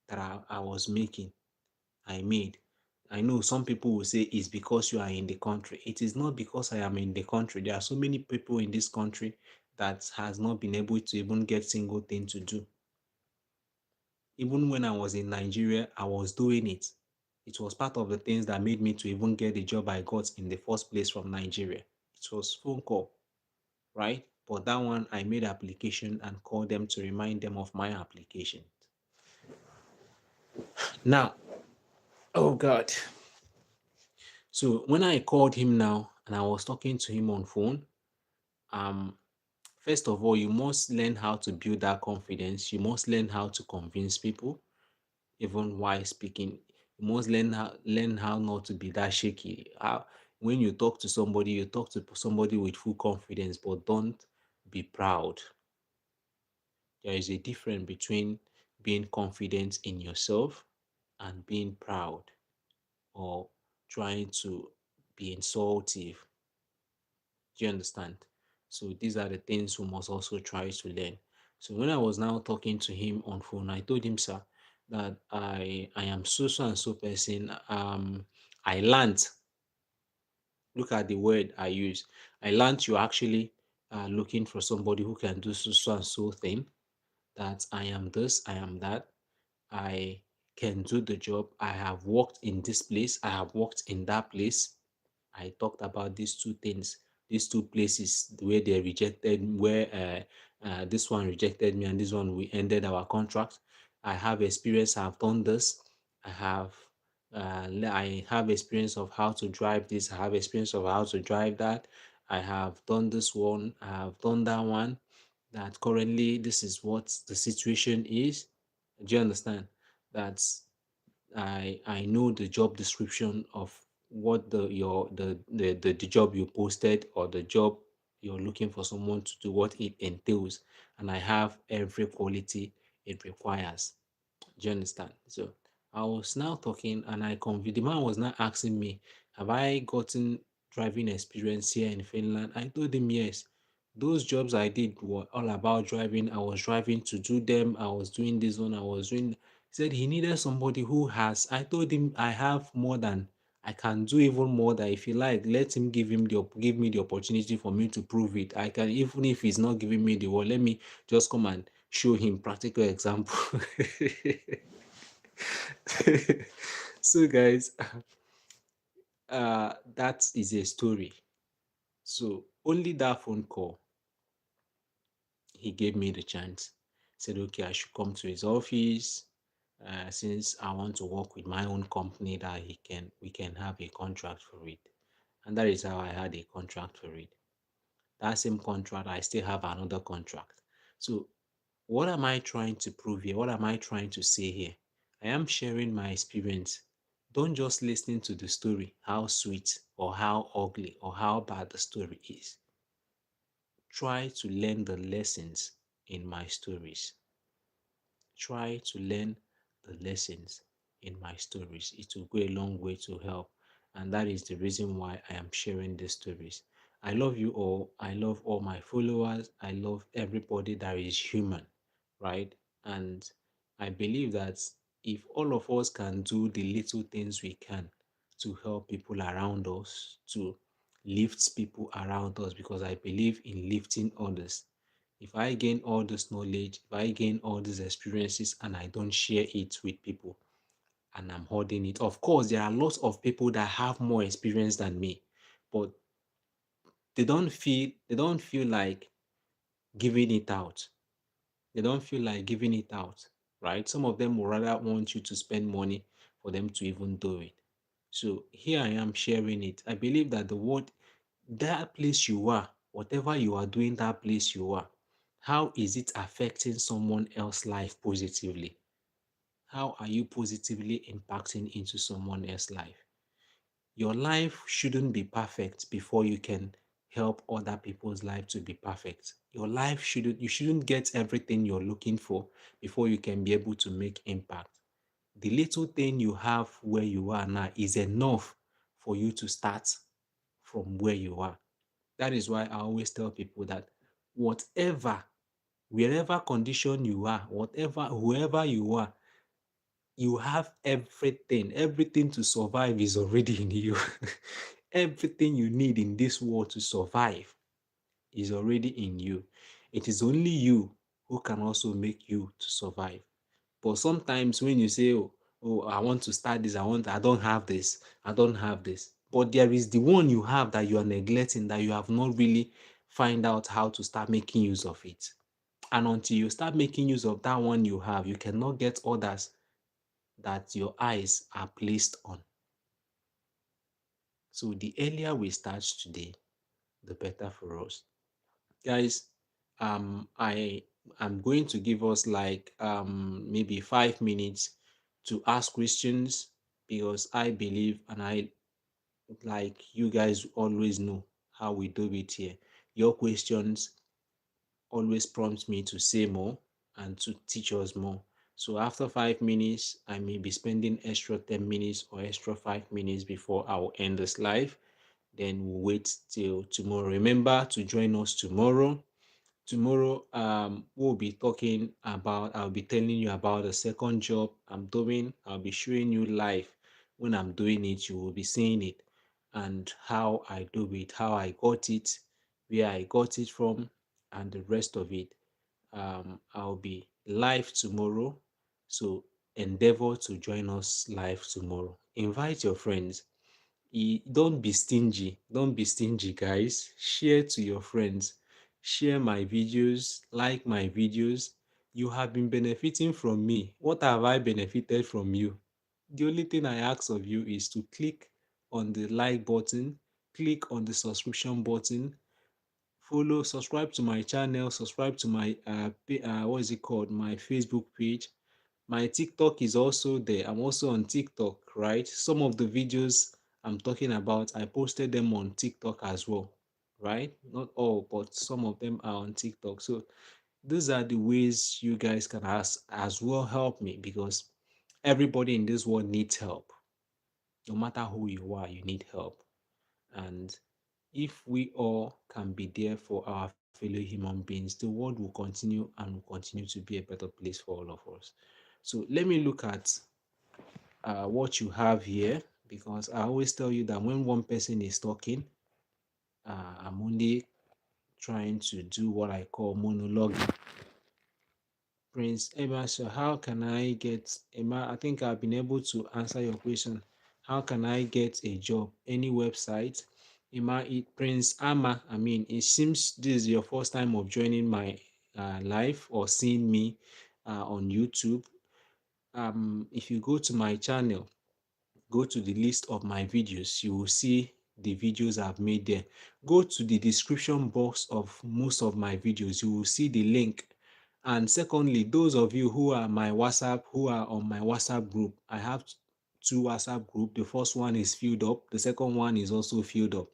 that I was making. I made. I know some people will say it's because you are in the country. It is not because I am in the country. There are so many people in this country that has not been able to even get single thing to do. Even when I was in Nigeria, I was doing it. It was part of the things that made me to even get the job I got in the first place from Nigeria. It was phone call, right? But that one, I made application and called them to remind them of my application. Now, oh God. So when I called him now and I was talking to him on phone, um, first of all, you must learn how to build that confidence. You must learn how to convince people, even while speaking. You must learn how not to be that shaky. When you talk to somebody, you talk to somebody with full confidence, but don't be proud. There is a difference between being confident in yourself and being proud or trying to be insultive. Do you understand? So these are the things we must also try to learn. So when I was now talking to him on phone, I told him, sir, that I am so and so person. I learned. Look at the word I use. I learned you actually looking for somebody who can do so and so thing. That I am this, I am that. I can do the job. I have worked in this place. I have worked in that place. I talked about these two things, these two places where they rejected, where this one rejected me and this one we ended our contract. I have experience. I've done this. I have. I have experience of how to drive this. I have experience of how to drive that. I have done this one. I have done that one. That currently this is what the situation is. Do you understand? That's I know the job description of what the job you posted or the job you're looking for someone to do, what it entails, and I have every quality it requires. Do you understand? So I was now talking and the man was now asking me, have I gotten driving experience here in Finland? I told him yes. Those jobs I did were all about driving. I was driving to do them. I was doing this one. I was doing. He said he needed somebody who has. I told him I have more than I can do, even more. That if you like, let him give me the opportunity for me to prove it. I can, even if he's not giving me the word, let me just come and show him practical example. So guys, that is a story. So only that phone call, he gave me the chance. Said, okay, I should come to his office. Since I want to work with my own company, that we can have a contract for it. And that is how I had a contract for it. That same contract, I still have another contract. So what am I trying to prove here? What am I trying to say here? I am sharing my experience. Don't just listen to the story, how sweet or how ugly or how bad the story is. Try to learn the lessons in my stories. Try to learn the lessons in my stories. It will go a long way to help. And that is the reason why I am sharing these stories. I love you all. I love all my followers. I love everybody that is human, right? And I believe that if all of us can do the little things we can to help people around us, to lifts people around us, because I believe in lifting others. If I gain all this knowledge, if I gain all these experiences and I don't share it with people and I'm holding it, of course, there are lots of people that have more experience than me, but they don't feel like giving it out. They don't feel like giving it out, right? Some of them would rather want you to spend money for them to even do it. So here I am sharing it. I believe that the word, that place you are, whatever you are doing, that place you are, how is it affecting someone else's life positively? How are you positively impacting into someone else's life? Your life shouldn't be perfect before you can help other people's life to be perfect. Your life shouldn't, you shouldn't get everything you're looking for before you can be able to make impact. The little thing you have where you are now is enough for you to start from where you are. That is why I always tell people that whatever, wherever condition you are, whatever, whoever you are, you have everything. Everything to survive is already in you. Everything you need in this world to survive is already in you. It is only you who can also make you to survive. But sometimes when you say, oh, I want to start this, I don't have this, I don't have this. But there is the one you have that you are neglecting, that you have not really find out how to start making use of it. And until you start making use of that one you have, you cannot get others that your eyes are placed on. So the earlier we start today, the better for us. Guys, I am going to give us like maybe 5 minutes to ask questions, because I believe and I, like you guys always know how we do it here. Your questions always prompt me to say more and to teach us more. So after 5 minutes, I may be spending extra 10 minutes or extra 5 minutes before I will end this live. Then we'll wait till tomorrow. Remember to join us tomorrow. Tomorrow, we'll be talking about, I'll be telling you about the second job I'm doing. I'll be showing you live. When I'm doing it, you will be seeing it and how I do it, how I got it, where I got it from, and the rest of it. I'll be live tomorrow. So endeavor to join us live tomorrow. Invite your friends. Don't be stingy. Don't be stingy, guys. Share to your friends. Share my videos, like my videos. You have been benefiting from me. What have I benefited from you? The only thing I ask of you is to click on the like button, click on the subscription button, follow, subscribe to my channel, subscribe to my what is it called, my Facebook page. My TikTok is also there. I'm also on TikTok, right? Some of the videos I'm talking about, I posted them on TikTok as well, right? Not all, but some of them are on TikTok. So these are the ways you guys can as well help me, because everybody in this world needs help. No matter who you are, you need help. And if we all can be there for our fellow human beings, the world will continue and will continue to be a better place for all of us. So let me look at what you have here, because I always tell you that when one person is talking, I'm only trying to do what I call monologuing. Prince Emma, so how can I get, Emma? I think I've been able to answer your question. How can I get a job? Any website? Emma, Prince Amma, I mean, it seems this is your first time of joining my live or seeing me on YouTube. If you go to my channel, go to the list of my videos, you will see the videos I've made there. Go to the description box of most of my videos, you will see the link. And secondly, those of you who are who are on my WhatsApp group, I have two WhatsApp group. The first one is filled up. The second one is also filled up.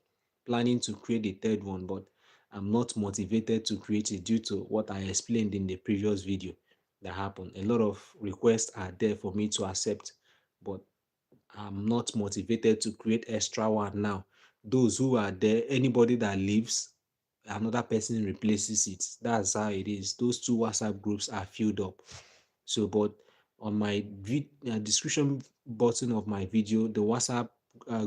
Planning to create a third one, but I'm not motivated to create it due to what I explained in the previous video that happened. A lot of requests are there for me to accept, but I'm not motivated to create extra one now. Those who are there, anybody that leaves, another person replaces it. That's how it is. Those two WhatsApp groups are filled up. So, but on my description button of my video, the WhatsApp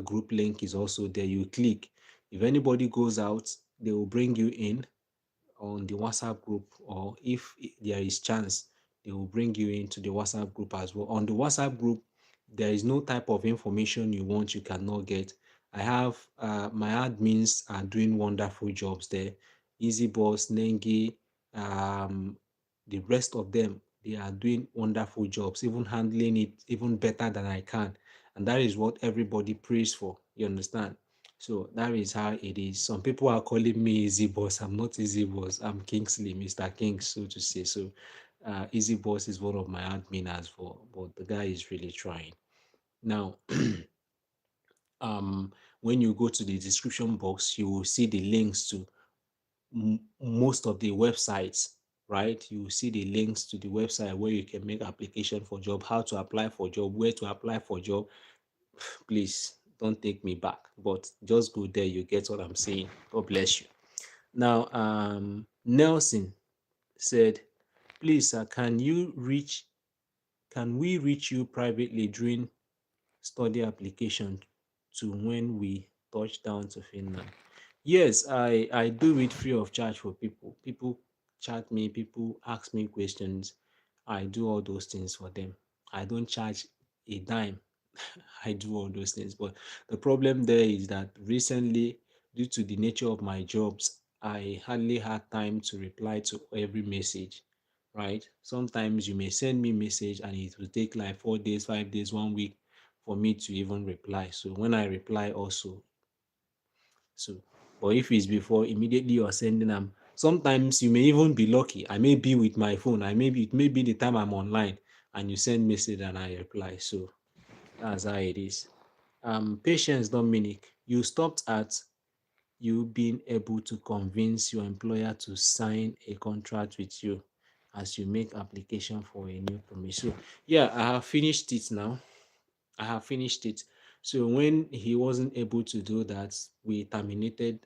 group link is also there. You click, If anybody goes out, they will bring you in on the WhatsApp group, or if there is chance, they will bring you into the WhatsApp group as well. On the WhatsApp group, there is no type of information you want you cannot get. I have my admins are doing wonderful jobs there. Easy Boss, Nengi, the rest of them, they are doing wonderful jobs, even handling it even better than I can. And that is what everybody prays for. You understand? So that is how it is. Some people are calling me Easy Boss. I'm not Easy Boss. I'm Kingsley, Mr. King, so to say. So Easy Boss is one of my admin as well, but the guy is really trying. Now, when you go to the description box, you will see the links to most of the websites, right? You will see the links to the website where you can make application for job, how to apply for job, where to apply for job. Please don't take me back, but just go there. You get what I'm saying. God bless you. Now, Nelson said, please, sir, can we reach you privately during study application to when we touch down to Finland? Yes, I do it free of charge for people. People chat me, people ask me questions. I do all those things for them. I don't charge a dime. I do all those things. But the problem there is that recently, due to the nature of my jobs, I hardly had time to reply to every message, right? Sometimes you may send me message and it will take like 4 days, 5 days, 1 week for me to even reply. So when I reply also, so but if it's before, immediately you are sending them. Sometimes you may even be lucky. I may be with my phone. It may be the time I'm online and you send message and I reply. So that's how it is. Patience, Dominic, you stopped at you being able to convince your employer to sign a contract with you as you make application for a new permit. So yeah, I have finished it now. I have finished it. So when he wasn't able to do that, we terminated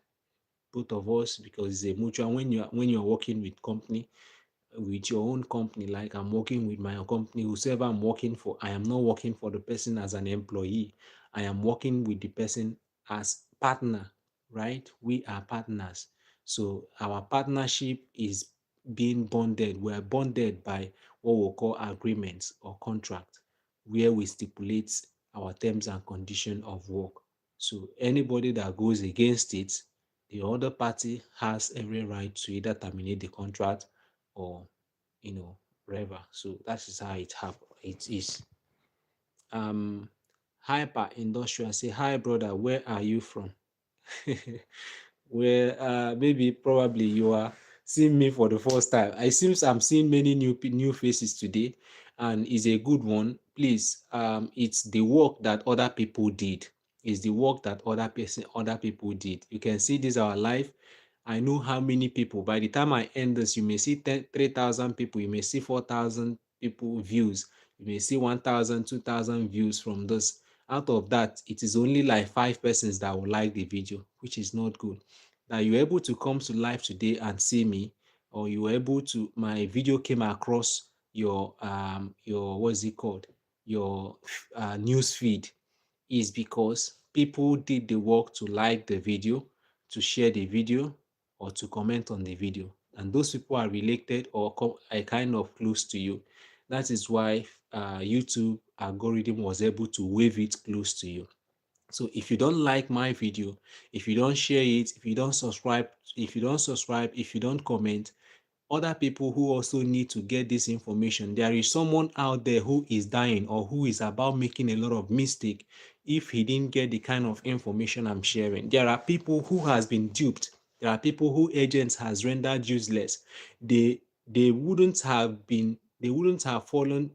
both of us because it's a mutual. When you're working with your own company, like I'm working with my own company, whoever I'm working for, I am not working for the person as an employee. I am working with the person as partner, right? We are partners. So our partnership is being bonded. We are bonded by what we call agreements or contract, where we stipulate our terms and condition of work. So anybody that goes against it, the other party has every right to either terminate the contract or you know whatever. So that is how it is. Hyper industrial say, hi brother, where are you from? Where maybe probably you are seeing me for the first time. I seems I'm seeing many new faces today, and is a good one. Please, it's the work that other people did. It's the work that other people did. You can see this our life. I know how many people. By the time I end this, you may see 3,000 people. You may see 4,000 people views. You may see 1,000, 2,000 views from this. Out of that, it is only like 5 persons that will like the video, which is not good. Now you're able to come to live today and see me, or you were able to my video came across your what's it called, your news feed, is because people did the work to like the video, to share the video, or to comment on the video. And those people are related or are kind of close to you. That is why YouTube algorithm was able to wave it close to you. So if you don't like my video, if you don't share it, if you don't comment, other people who also need to get this information. There is someone out there who is dying or who is about making a lot of mistake if he didn't get the kind of information I'm sharing. There are people who has been duped. There are people who agents has rendered useless. They they wouldn't have fallen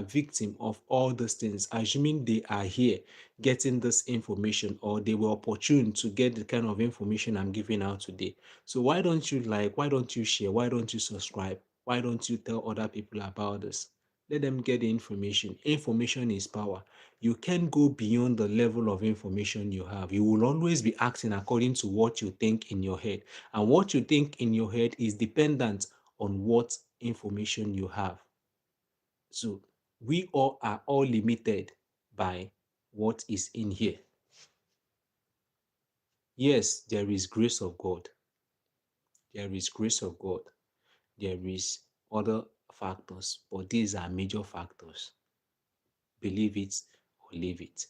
victim of all these things, assuming they are here getting this information, or they were opportune to get the kind of information I'm giving out today. So why don't you like, why don't you share, why don't you subscribe? Why don't you tell other people about this? Let them get the information. Information is power. You can't go beyond the level of information you have. You will always be acting according to what you think in your head. And what you think in your head is dependent on what information you have. So we all are all limited by what is in here. Yes, there is grace of God. There is grace of God. There is other factors, but these are major factors. Believe it or leave it.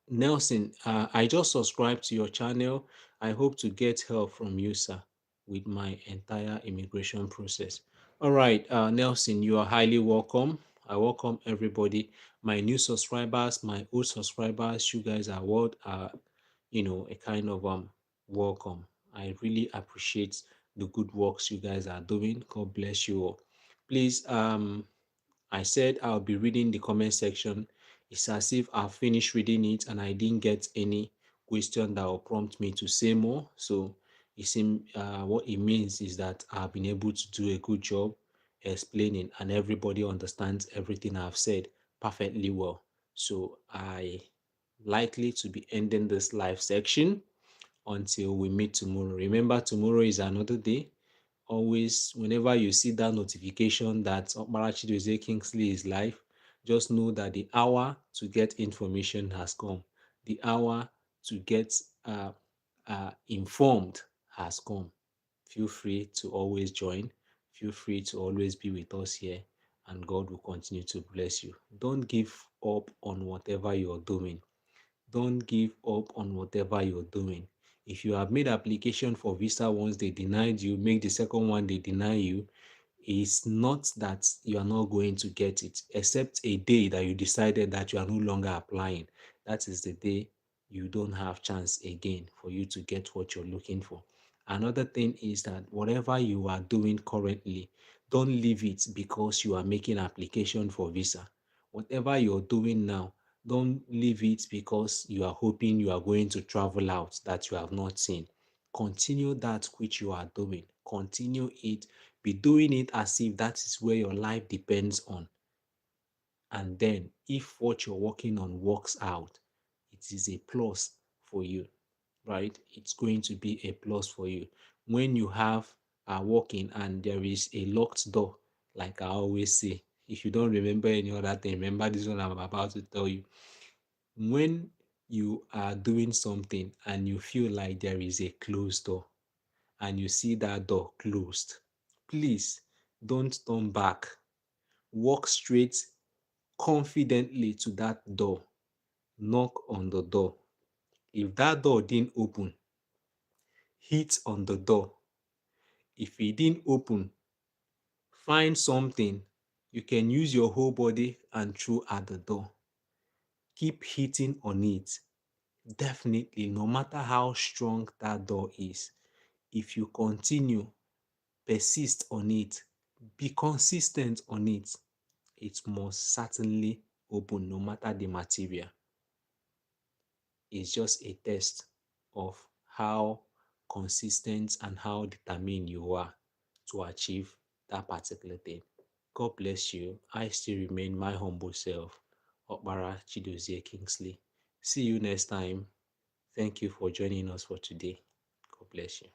Nelson, I just subscribed to your channel. I hope to get help from you, sir, with my entire immigration process. All right, Nelson, you are highly welcome. I welcome everybody, my new subscribers, my old subscribers. You guys are a kind of welcome. I really appreciate the good works you guys are doing. God bless you all. Please, I said I'll be reading the comment section. It's as if I've finished reading it and I didn't get any question that will prompt me to say more. So it seems what it means is that I've been able to do a good job explaining, and everybody understands everything I've said perfectly well. So I likely to be ending this live section until we meet tomorrow. Remember, tomorrow is another day. Always, whenever you see that notification that Okpara Chidozie Kingsley is live, just know that the hour to get information has come. The hour to get informed has come. Feel free to always join. Feel free to always be with us here, and God will continue to bless you. Don't give up on whatever you're doing. Don't give up on whatever you're doing. If you have made application for visa once they denied you, make the second one they deny you, it's not that you are not going to get it, except a day that you decided that you are no longer applying. That is the day you don't have chance again for you to get what you're looking for. Another thing is that whatever you are doing currently, don't leave it because you are making application for visa. Whatever you're doing now, don't leave it because you are hoping you are going to travel out that you have not seen. Continue that which you are doing. Continue it. Be doing it as if that is where your life depends on. And then, if what you're working on works out, it is a plus for you, right? It's going to be a plus for you. When you are working and there is a locked door, like I always say, if you don't remember any other thing, remember this one I'm about to tell you. When you are doing something and you feel like there is a closed door and you see that door closed, please don't turn back. Walk straight confidently to that door. Knock on the door. If that door didn't open, hit on the door. If it didn't open, find something you can use your whole body and throw at the door. Keep hitting on it. Definitely, no matter how strong that door is, if you continue, persist on it, be consistent on it, it must certainly open no matter the material. It's just a test of how consistent and how determined you are to achieve that particular thing. God bless you. I still remain my humble self, Okpara Chidozie Kingsley. See you next time. Thank you for joining us for today. God bless you.